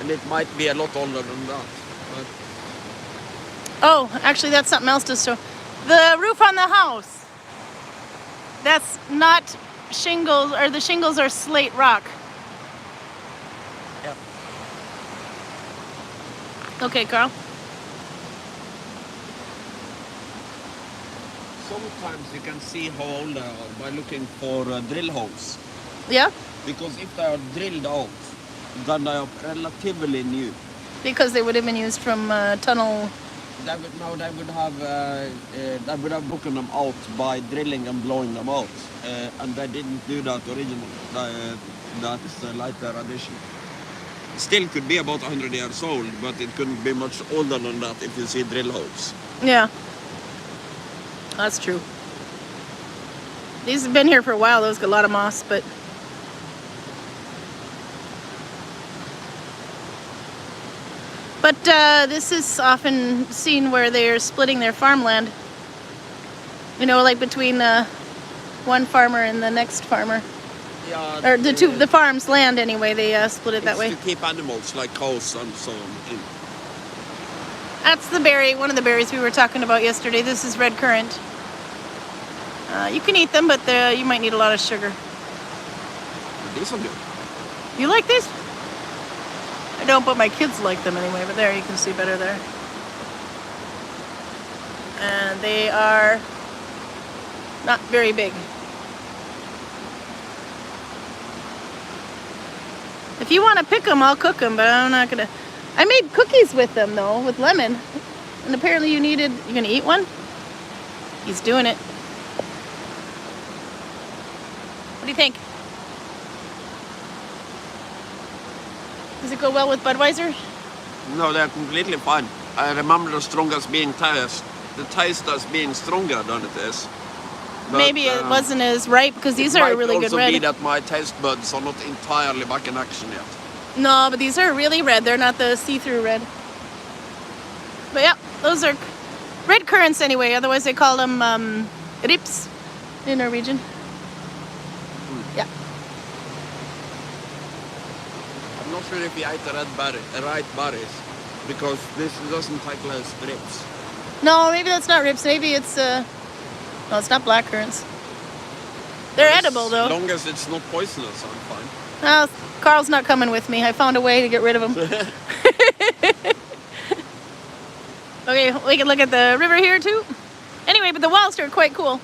and it might be a lot older than that. But Oh, actually, that's something else to show. The roof on the house. That's not shingles, or the shingles are slate rock. yeah. Okay, Carl. Sometimes you can see how old they are by looking for drill holes. Yeah, Because if they are drilled out, then they are relatively new. because they would have been used from tunnel. They would have broken them out by drilling and blowing them out, and they didn't do that originally. That's a later addition. Still could be about 100 years old, but it couldn't be much older than that if you see drill holes. Yeah, that's true. These have been here for a while. Those got a lot of moss, but this is often seen where they're splitting their farmland. You know, like between one farmer and the next farmer, Yeah, or the farm's land anyway. They split it that way. to keep animals like cows and so on in. That's the berry, one of the berries we were talking about yesterday. This is red currant. You can eat them, but you might need a lot of sugar. These are good. You like these? I don't, but my kids like them anyway. But there, you can see better there. And they are not very big. If you want to pick them, I'll cook them, but I'm not gonna. I made cookies with them though, with lemon. And apparently you're gonna eat one? He's doing it. What do you think? Does it go well with Budweiser? No, they're completely fine. I remember the strongest being the taste as being stronger than it is. But, Maybe it wasn't as ripe because these are really good It might also be red. that my taste buds are not entirely back in action yet. No, but these are really red. They're not the see-through red. But yeah, those are red currants anyway. Otherwise they call them rips in Norwegian. Yeah. I'm not sure if he ate the right berries, because this doesn't take less strips. No, maybe that's not rips. Maybe it's no, it's not black currants. They're edible though. As long as it's not poisonous, I'm fine. Well, Carl's not coming with me. I found a way to get rid of him. Okay, we can look at the river here too. Anyway, but the walls are quite cool.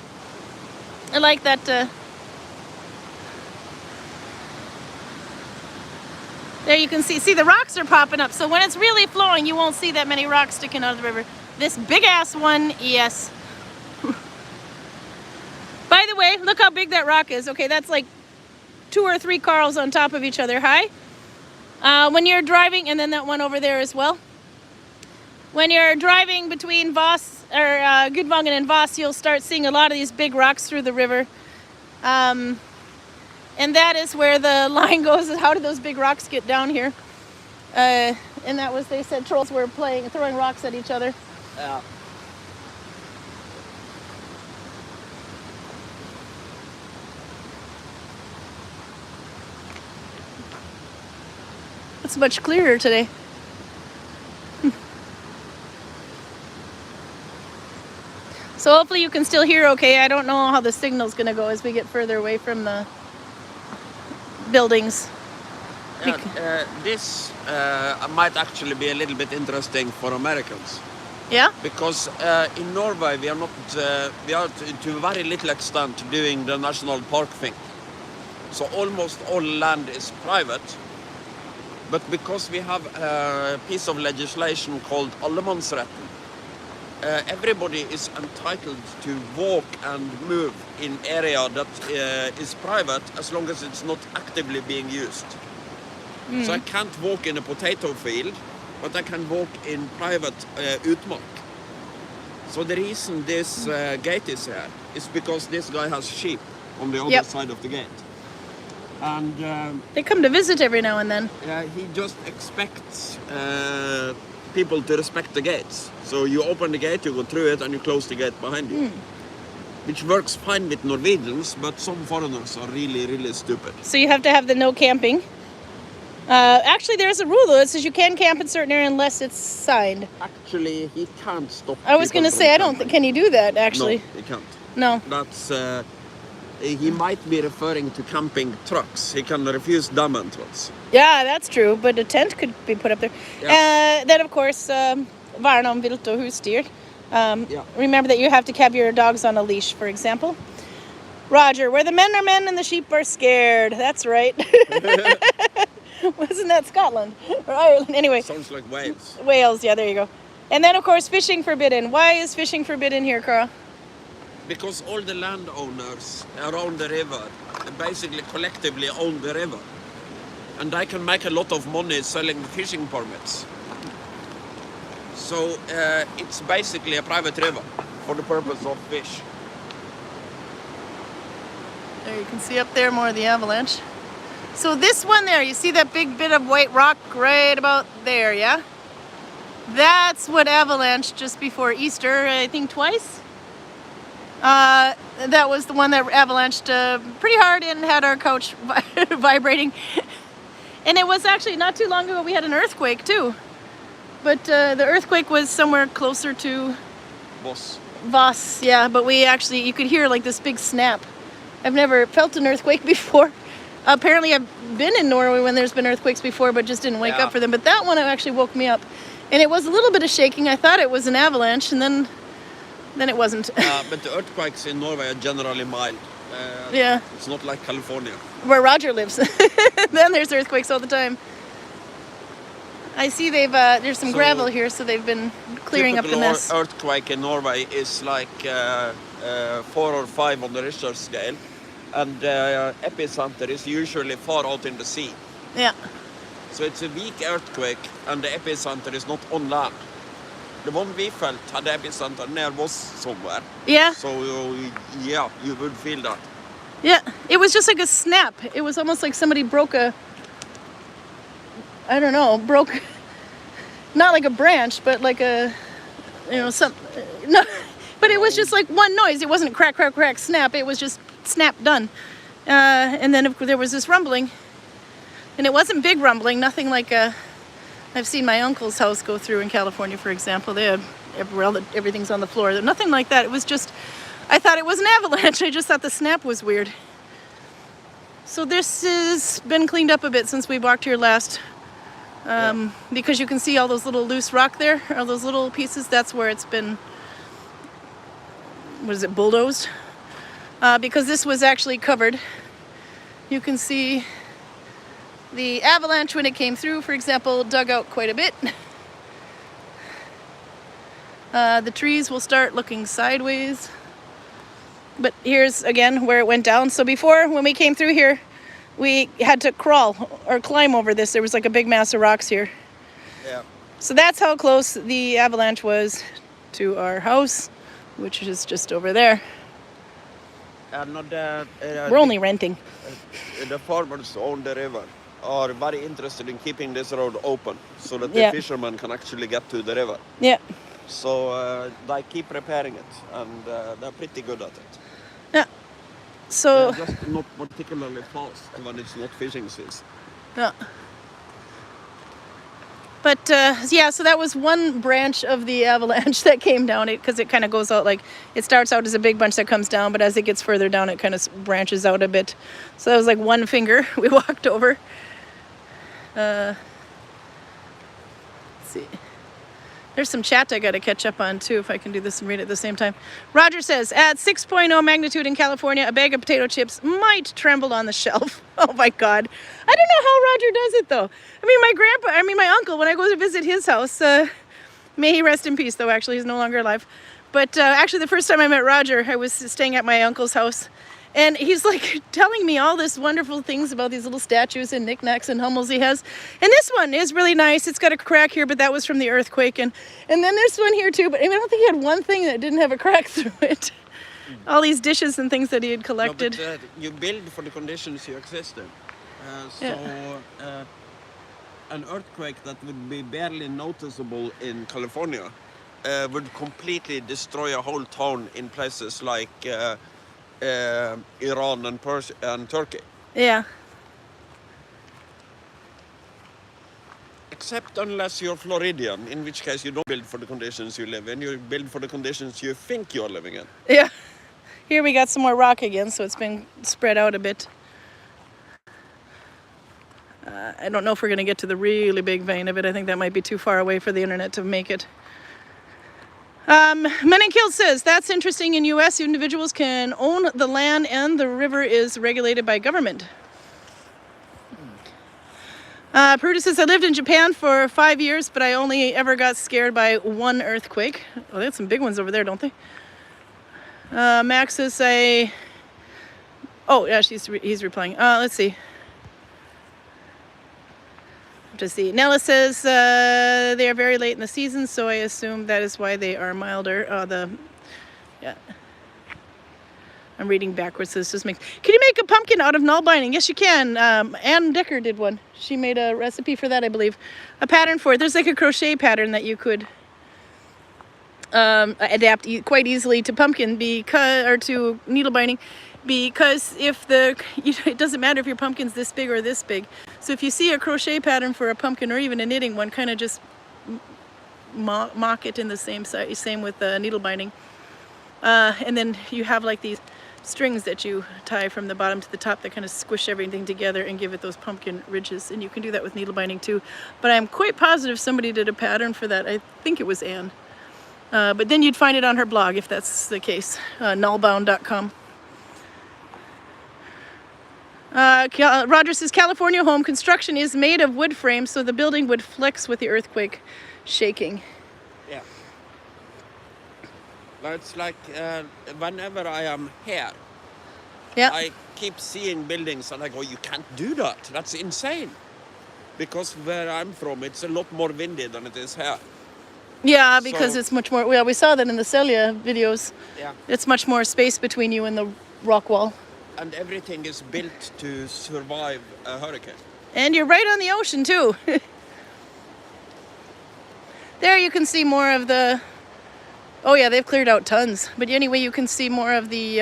I like that. There you can see the rocks are popping up. So when it's really flowing, you won't see that many rocks sticking out of the river. This big ass one, yes. By the way, look how big that rock is. Okay, that's like 2 or 3 Karls on top of each other high. When you're driving, and then that one over there as well. When you're driving between Gudvangen and Voss, you'll start seeing a lot of these big rocks through the river. And that is where the line goes. How did those big rocks get down here? And that was, they said trolls were throwing rocks at each other. Yeah. It's much clearer today. So hopefully you can still hear okay. I don't know how the signal's going to go as we get further away from the buildings. This might actually be a little bit interesting for Americans. Yeah? Because in Norway we are not, we are to a very little extent doing the national park thing. So almost all land is private. But because we have a piece of legislation called allemannsretten, everybody is entitled to walk and move in area that is private as long as it's not actively being used. So I can't walk in a potato field, but I can walk in private utmark. So the reason this gate is here is because this guy has sheep on the other Yep. side of the gate. And They come to visit every now and then. he just expects people to respect the gates. So you open the gate, you go through it, and you close the gate behind you. Which works fine with Norwegians, but some foreigners are really, really stupid. So you have to have the no camping. Actually, there's a rule though. It says you can camp in certain areas unless it's signed. Actually, he can't stop. I was going to say, I don't think, can you do that No, actually? he can't. No. That's he might be referring to camping trucks. He can refuse them entrance. Yeah, that's true, but a tent could be put up there. Yeah. Then, of course, värna om vilt och husdyr. Remember that you have to have your dogs on a leash, for example. Roger, where the men are men and the sheep are scared. That's right. Wasn't that Scotland or Ireland? Anyway, Sounds like Wales. Wales, yeah, there you go. And then, of course, fishing forbidden. Why is fishing forbidden here, Karl? Because all the landowners around the river basically collectively own the river. And they can make a lot of money selling fishing permits. So it's basically a private river for the purpose of fish. There you can see up there more of the avalanche. So this one there, you see that big bit of white rock right about there, yeah? That's what avalanched just before Easter, I think twice. That was the one that avalanched pretty hard and had our couch vibrating. And it was actually not too long ago we had an earthquake too. But the earthquake was somewhere closer to Voss, yeah. But we actually, you could hear like this big snap. I've never felt an earthquake before. Apparently I've been in Norway when there's been earthquakes before, but just didn't wake up for them. But that one actually woke me up. And it was a little bit of shaking. I thought it was an avalanche, and then it wasn't. But the earthquakes in Norway are generally mild. Yeah. It's not like California. Where Roger lives. Then there's earthquakes all the time. I see there's some gravel here, so they've been clearing up the mess. Earthquake in Norway is like 4 or 5 on the Richter scale, and the epicenter is usually far out in the sea. Yeah. So it's a weak earthquake, and the epicenter is not on land. The one we felt had the epicenter near Voss somewhere. Yeah. So yeah, you would feel that. Yeah. It was just like a snap. It was almost like somebody broke not like a branch, but like a, no, but it was just like one noise. It wasn't crack, crack, crack, snap. It was just snap, done. And then there was this rumbling, and it wasn't big rumbling, nothing like I've seen my uncle's house go through in California, for example. They have everything's on the floor. Nothing like that. It was just, I thought it was an avalanche. I just thought the snap was weird. So this has been cleaned up a bit since we walked here last. Because you can see all those little loose rock there, all those little pieces. That's where it's been, bulldozed? Because this was actually covered. You can see the avalanche when it came through, for example, dug out quite a bit. The trees will start looking sideways. But here's again where it went down. So before, when we came through here, we had to crawl or climb over this. There was like a big mass of rocks here. Yeah. So that's how close the avalanche was to our house, which is just over there. We're only renting. The farmers own the river are very interested in keeping this road open so that the fishermen can actually get to the river. Yeah. So they keep repairing it, and they're pretty good at it. Yeah. So they're just not particularly fast when it's not fishing season. Yeah. But yeah, so that was one branch of the avalanche that came down. Because it kind of goes out like, it starts out as a big bunch that comes down, but as it gets further down, it kind of branches out a bit. So that was like one finger we walked over. Let's see. There's some chat I got to catch up on too, if I can do this and read it at the same time. Roger says, at 6.0 magnitude in California, a bag of potato chips might tremble on the shelf. Oh my God. I don't know how Roger does it though. I mean, my uncle, when I go to visit his house, may he rest in peace though, actually, he's no longer alive. But actually the first time I met Roger, I was staying at my uncle's house. And he's like telling me all this wonderful things about these little statues and knickknacks and hummels he has. And this one is really nice. It's got a crack here, but that was from the earthquake. And then there's one here too. But I don't think he had one thing that didn't have a crack through it. all these dishes and things that he had No, collected. but you build for the conditions you exist in. An earthquake that would be barely noticeable in California would completely destroy a whole town in places like Iran and Turkey. Yeah. Except unless you're Floridian, in which case you don't build for the conditions you live in, you build for the conditions you think you're living in. Yeah. Here we got some more rock again, so it's been spread out a bit. I don't know if we're going to get to the really big vein of it. I think that might be too far away for the internet to make it. Menenkild says, that's interesting. In U.S., individuals can own the land and the river is regulated by government. Pruda says, I lived in Japan for 5 years, but I only ever got scared by one earthquake. Oh, they had some big ones over there, don't they? Max says, oh, yeah, he's replying. Let's see. To see. Nella says they are very late in the season, so I assume that is why they are milder. Yeah. I'm reading backwards, so this just makes. Can you make a pumpkin out of Nalbinding? Yes, you can. Ann Decker did one. She made a recipe for that, I believe. A pattern for it. There's like a crochet pattern that you could adapt quite easily to pumpkin or to needle binding. Because it doesn't matter if your pumpkin's this big or this big. So if you see a crochet pattern for a pumpkin or even a knitting one, kind of just mock it in the same with needle binding. And then you have like these strings that you tie from the bottom to the top that kind of squish everything together and give it those pumpkin ridges. And you can do that with needle binding too. But I'm quite positive somebody did a pattern for that. I think it was Anne. But then you'd find it on her blog if that's the case, nullbound.com. Roger says, California home construction is made of wood frames, so the building would flex with the earthquake shaking. Yeah. But it's like whenever I am here, Yeah. I keep seeing buildings and I go, you can't do that. That's insane. Because where I'm from, it's a lot more windy than it is here. Yeah, because So- it's much more, well, we saw that in the Celia videos. Yeah. It's much more space between you and the rock wall. And everything is built to survive a hurricane. And you're right on the ocean too. There you can see more of the, oh yeah, they've cleared out tons. But anyway, you can see more of the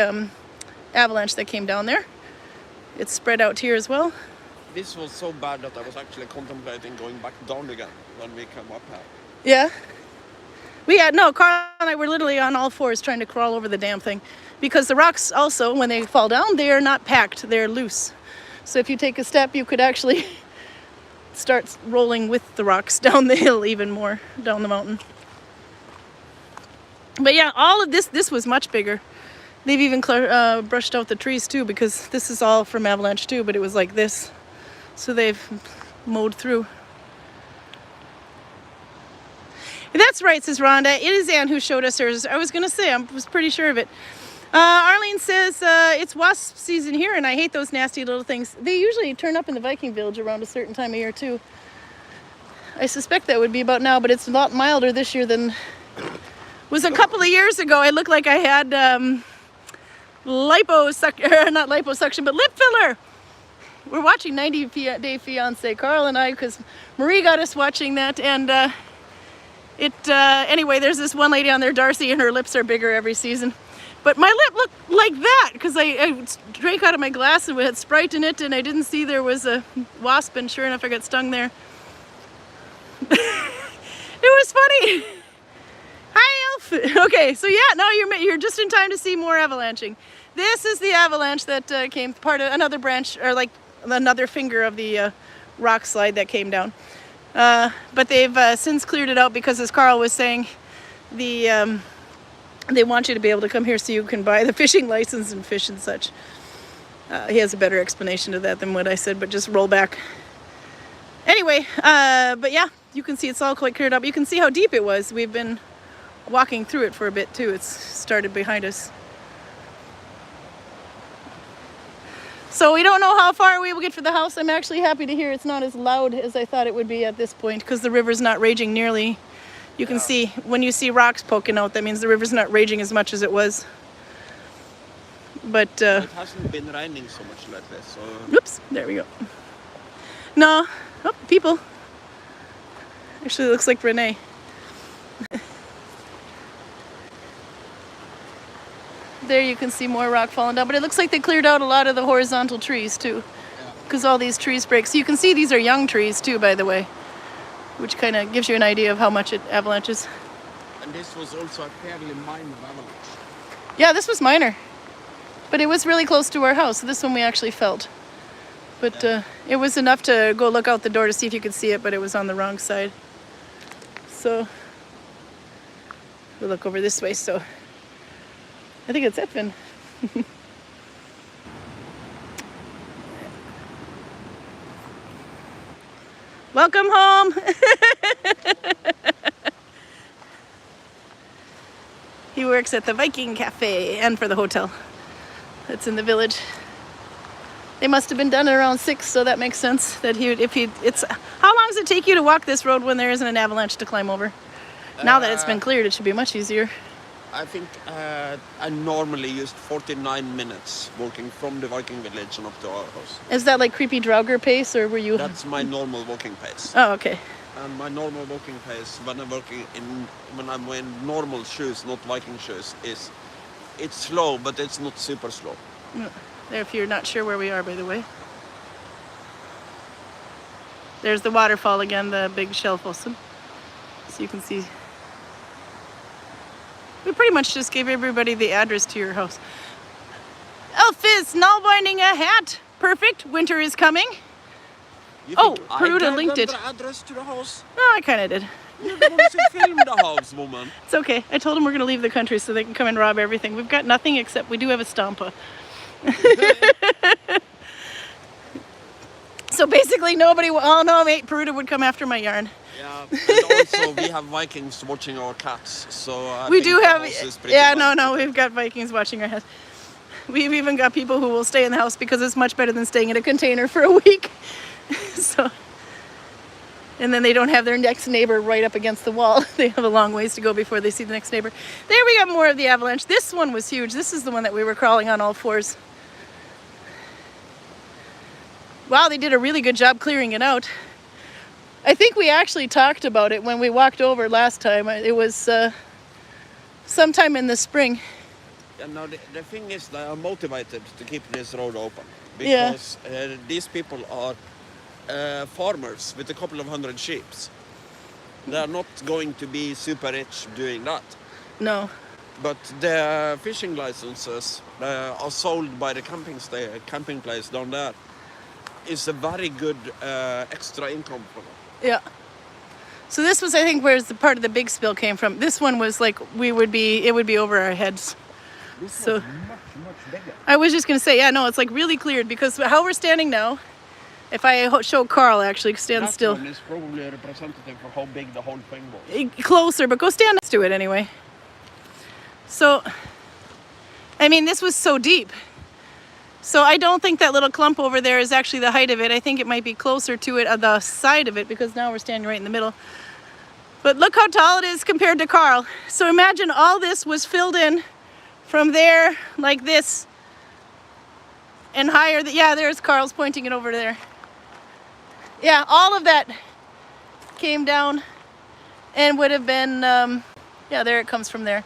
avalanche that came down there. It's spread out here as well. This was so bad that I was actually contemplating going back down again when we come up here. Yeah. Carl and I were literally on all fours trying to crawl over the damn thing. Because the rocks also, when they fall down, they are not packed, they're loose. So if you take a step, you could actually start rolling with the rocks down the hill even more, down the mountain. But yeah, all of this was much bigger. They've even brushed out the trees too, because this is all from avalanche too, but it was like this. So they've mowed through. That's right, says Rhonda. It is Anne who showed us hers. I was going to say, I was pretty sure of it. Arlene says, it's wasp season here, and I hate those nasty little things. They usually turn up in the Viking village around a certain time of year, too. I suspect that would be about now, but it's a lot milder this year than... was a couple of years ago. I looked like I had not liposuction, but lip filler. We're watching 90 Day Fiancé, Carl and I, because Marie got us watching that, and anyway, there's this one lady on there, Darcy, and her lips are bigger every season. But my lip looked like that because I drank out of my glass and we had Sprite in it, and I didn't see there was a wasp, and sure enough I got stung there. It was funny. Hi, Elf. Okay, so yeah, no, you're just in time to see more avalanching. This is the avalanche that came part of another branch, or like another finger of the rock slide that came down. But they've since cleared it out because, as Carl was saying, they want you to be able to come here so you can buy the fishing license and fish and such. He has a better explanation to that than what I said, but just roll back. Anyway, but yeah, you can see it's all quite cleared up. You can see how deep it was. We've been walking through it for a bit too. It's started behind us. So we don't know how far we will get for the house. I'm actually happy to hear it's not as loud as I thought it would be at this point, because the river's not raging nearly. You can see, when you see rocks poking out, that means the river's not raging as much as it was. But It hasn't been raining so much lately, so... oops, there we go. No, oh, people. Actually, it looks like Renee. There you can see more rock falling down, but it looks like they cleared out a lot of the horizontal trees too, because all these trees break. So you can see these are young trees too, by the way, which kind of gives you an idea of how much it avalanches. And this was also a fairly minor avalanche. Yeah, this was minor, but it was really close to our house. So this one we actually felt. But it was enough to go look out the door to see if you could see it, but it was on the wrong side. So we'll look over this way. So I think it's Edvin. Welcome home. He works at the Viking cafe and for the hotel that's in the village. They must have been done at around 6, so that makes sense that how long does it take you to walk this road when there isn't an avalanche to climb over? Now that it's been cleared, it should be much easier. I think I normally used 49 minutes walking from the Viking village and up to our house. Is that like creepy Draugr pace, or were you? That's my normal walking pace. Oh, okay. And my normal walking pace when I'm wearing normal shoes, not Viking shoes, it's slow, but it's not super slow. There, if you're not sure where we are, by the way. There's the waterfall again, the big Skjellfossen. So you can see. We pretty much just gave everybody the address to your house. Elf is Nalbinding a hat. Perfect. Winter is coming. Oh, Peruda linked it. I gave them the address to the house. No, I kind of did. You're the ones who filmed the house, woman. It's okay. I told them we're going to leave the country so they can come and rob everything. We've got nothing except we do have a stampa. So basically nobody, oh no, mate, Peruda would come after my yarn. Yeah, and also we have Vikings watching our cats, so we do have, yeah, well. no, we've got Vikings watching our house. We've even got people who will stay in the house because it's much better than staying in a container for a week. So, and then they don't have their next neighbor right up against the wall. They have a long ways to go before they see the next neighbor. There we got more of the avalanche. This one was huge. This is the one that we were crawling on all fours. Wow, they did a really good job clearing it out. I think we actually talked about it when we walked over last time. It was sometime in the spring. Yeah, now the thing is they are motivated to keep this road open because these people are farmers with a couple of hundred sheep. They are not going to be super rich doing that. No. But the fishing licenses are sold by the camping place down there. Is a very good extra income for them. Yeah. So this was, I think, where's the part of the big spill came from. This one was like it would be over our heads. This so was much bigger. I was just gonna say, yeah, no, it's like really cleared because how we're standing now. If I show Karl, actually stand still. That one is probably a representative for how big the whole thing was. Closer, but go stand next to it anyway. So, I mean, this was so deep. So I don't think that little clump over there is actually the height of it. I think it might be closer to it on the side of it because now we're standing right in the middle. But look how tall it is compared to Karl. So imagine all this was filled in from there like this and higher. Yeah, there's Karl's pointing it over there. Yeah, all of that came down and would have been, yeah, there it comes from there.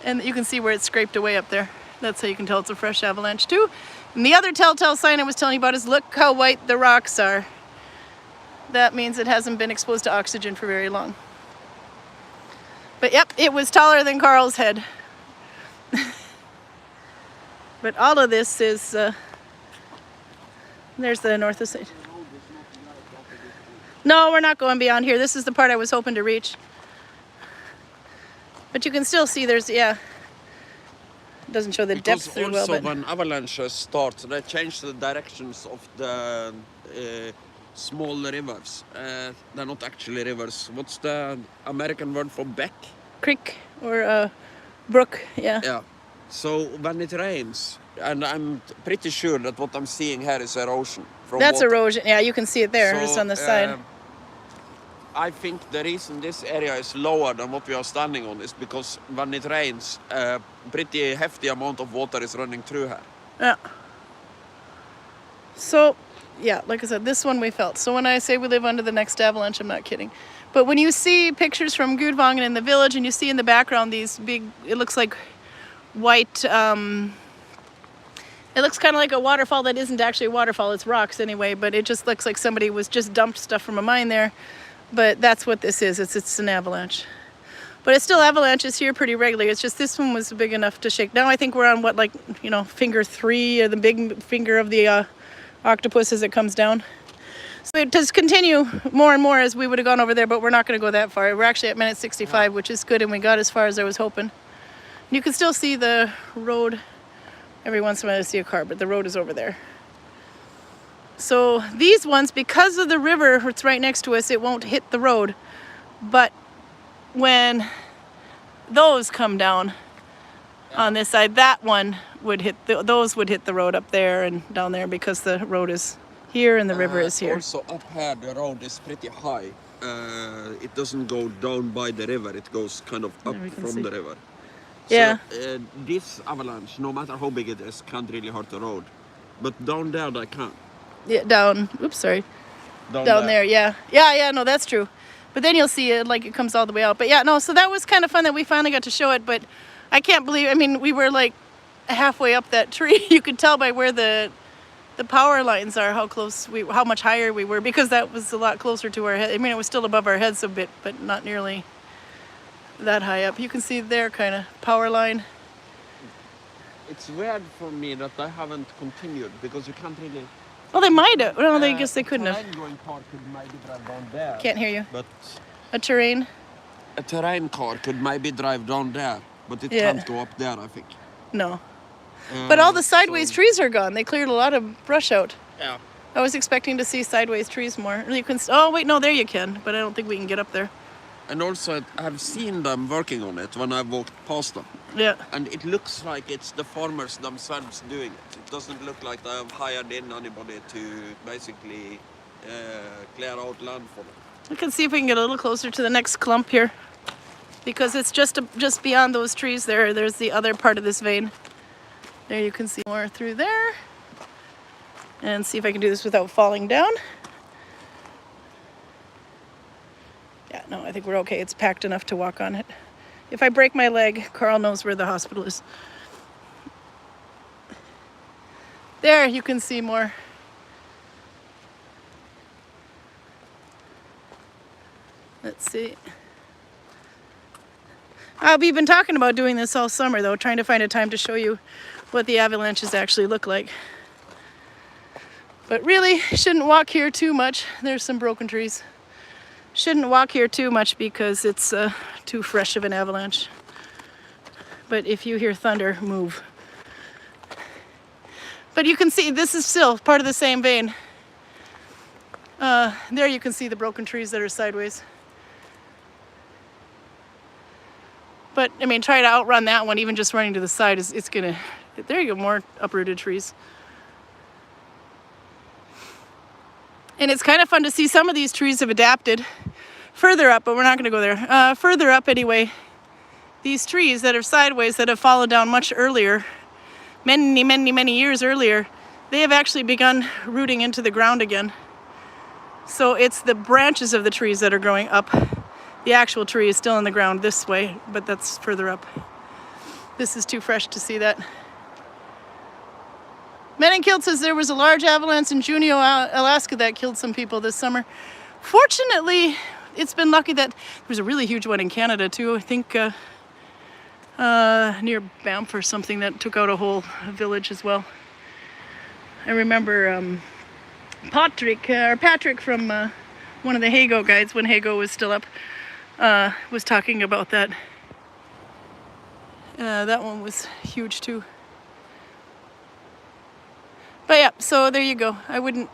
And you can see where it's scraped away up there. That's how you can tell it's a fresh avalanche too. And the other telltale sign I was telling you about is look how white the rocks are. That means it hasn't been exposed to oxygen for very long. But yep, it was taller than Karl's head. But all of this is, there's the north side. No, we're not going beyond here. This is the part I was hoping to reach. But you can still see there's, yeah. It doesn't show the depth through well, but when avalanches start, they change the directions of the small rivers. They're not actually rivers. What's the American word for beck? Creek or brook, yeah. Yeah. So when it rains, and I'm pretty sure that what I'm seeing here is erosion. From That's water. erosion. Yeah, you can see it there. So, it's on the side. I think the reason this area is lower than what we are standing on is because when it rains, a pretty hefty amount of water is running through here. Yeah. So, yeah, like I said, this one we felt. So when I say we live under the next avalanche, I'm not kidding. But when you see pictures from Gudvangen in the village and you see in the background these big, it looks like white, it looks kind of like a waterfall that isn't actually a waterfall, it's rocks anyway, but it just looks like somebody was just dumped stuff from a mine there. But that's what this is, it's an avalanche. But it's still avalanches here pretty regularly. It's just this one was big enough to shake. Now I think we're on what, like, you know, finger 3 or the big finger of the octopus as it comes down. So it does continue more and more as we would have gone over there, but we're not going to go that far. We're actually at minute 65, which is good, and we got as far as I was hoping. You can still see the road. Every once in a while I see a car, but the road is over there. So these ones, because of the river that's right next to us, it won't hit the road. But when those come down on this side, that one would hit, those would hit the road up there and down there because the road is here and the river is here. Also up here, the road is pretty high. It doesn't go down by the river, it goes kind of up from the river. Yeah. So this avalanche, no matter how big it is, can't really hurt the road. But down there they can. Yeah, down, oops, sorry. Down there, yeah. Yeah, no, that's true. But then you'll see it, like it comes all the way out. But yeah, no, so that was kind of fun that we finally got to show it. But I can't believe, I mean, we were like halfway up that tree. You could tell by where the power lines are, how close how much higher we were, because that was a lot closer to our head. I mean, it was still above our heads a bit, but not nearly that high up. You can see there kind of power line. It's weird for me that they haven't continued because you can't really. Well, they might have. Well, I guess they couldn't have. Going car could maybe drive down there. Can't hear you. But a terrain car could maybe drive down there, but it can't go up there, I think. No. But all the sideways trees are gone. They cleared a lot of brush out. Yeah. I was expecting to see sideways trees more. You can. Oh wait, no, there you can. But I don't think we can get up there. And also, I've seen them working on it when I walked past them. Yeah. And it looks like it's the farmers themselves doing it. It doesn't look like they have hired in anybody to basically clear out land for them. We can see if we can get a little closer to the next clump here, because it's just beyond those trees there. There's the other part of this vein. There you can see more through there. And see if I can do this without falling down. Yeah, no, I think we're okay. It's packed enough to walk on it. If I break my leg, Karl knows where the hospital is. There, you can see more. Let's see. We've been talking about doing this all summer, though, trying to find a time to show you what the avalanches actually look like. But really, shouldn't walk here too much. There's some broken trees. Shouldn't walk here too much because it's too fresh of an avalanche. But if you hear thunder, move. But you can see this is still part of the same vein. There you can see the broken trees that are sideways. But I mean, try to outrun that one. Even just running to the side it's gonna. There you go, more uprooted trees. And it's kind of fun to see some of these trees have adapted further up, but we're not going to go there. Further up anyway, these trees that are sideways that have fallen down much earlier, many years earlier, they have actually begun rooting into the ground again. So it's the branches of the trees that are growing up. The actual tree is still in the ground this way, but that's further up. This is too fresh to see that. Menenkild says there was a large avalanche in Juneau, Alaska that killed some people this summer. Fortunately, it's been lucky that there was a really huge one in Canada too. I think near Banff or something that took out a whole village as well. I remember Patrick from one of the Hago guides when Hago was still up was talking about that. That one was huge too. But yeah, so there you go. I wouldn't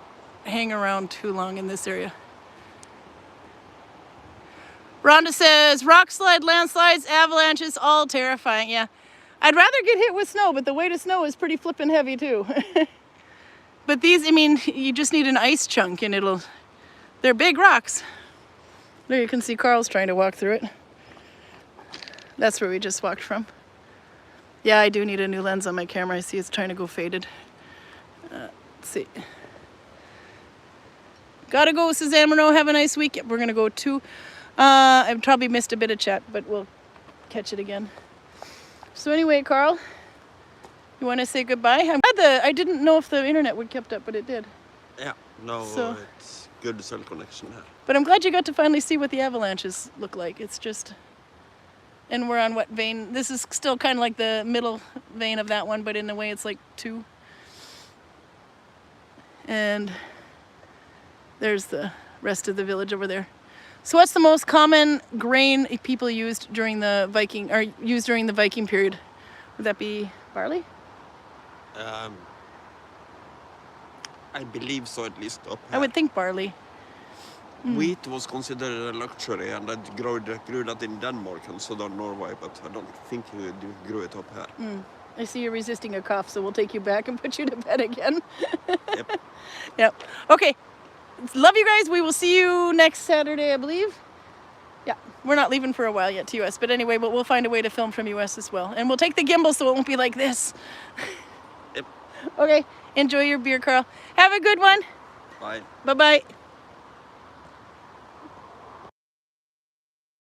hang around too long in this area. Rhonda says, rock slide, landslides, avalanches, all terrifying. Yeah, I'd rather get hit with snow, but the weight of snow is pretty flippin' heavy too. But these, I mean, you just need an ice chunk and they're big rocks. There you can see Karl's trying to walk through it. That's where we just walked from. Yeah, I do need a new lens on my camera. I see it's trying to go faded. Let's see. Gotta go, Suzanne Monroe. Have a nice week. We're gonna go too. I've probably missed a bit of chat, but we'll catch it again. So anyway, Karl, you want to say goodbye? I didn't know if the internet would kept up, but it did. Yeah, no, So- it's good cell connection here. But I'm glad you got to finally see what the avalanches look like. It's just, and we're on what vein? This is still kind of like the middle vein of that one, but in a way it's like 2. And there's the rest of the village over there. So what's the most common grain people used during the Viking period? Would that be barley? I believe so, at least up I here. would think barley. Wheat was considered a luxury, and I grew that in Denmark and southern Norway, but I don't think you grew it up here. I see you're resisting a cough, so we'll take you back and put you to bed again. Yep. Yep. Okay. Love you guys. We will see you next Saturday, I believe. Yeah. We're not leaving for a while yet to US, but anyway, but we'll find a way to film from US as well. And we'll take the gimbal so it won't be like this. Yep. Okay. Enjoy your beer, Karl. Have a good one. Bye. Bye-bye.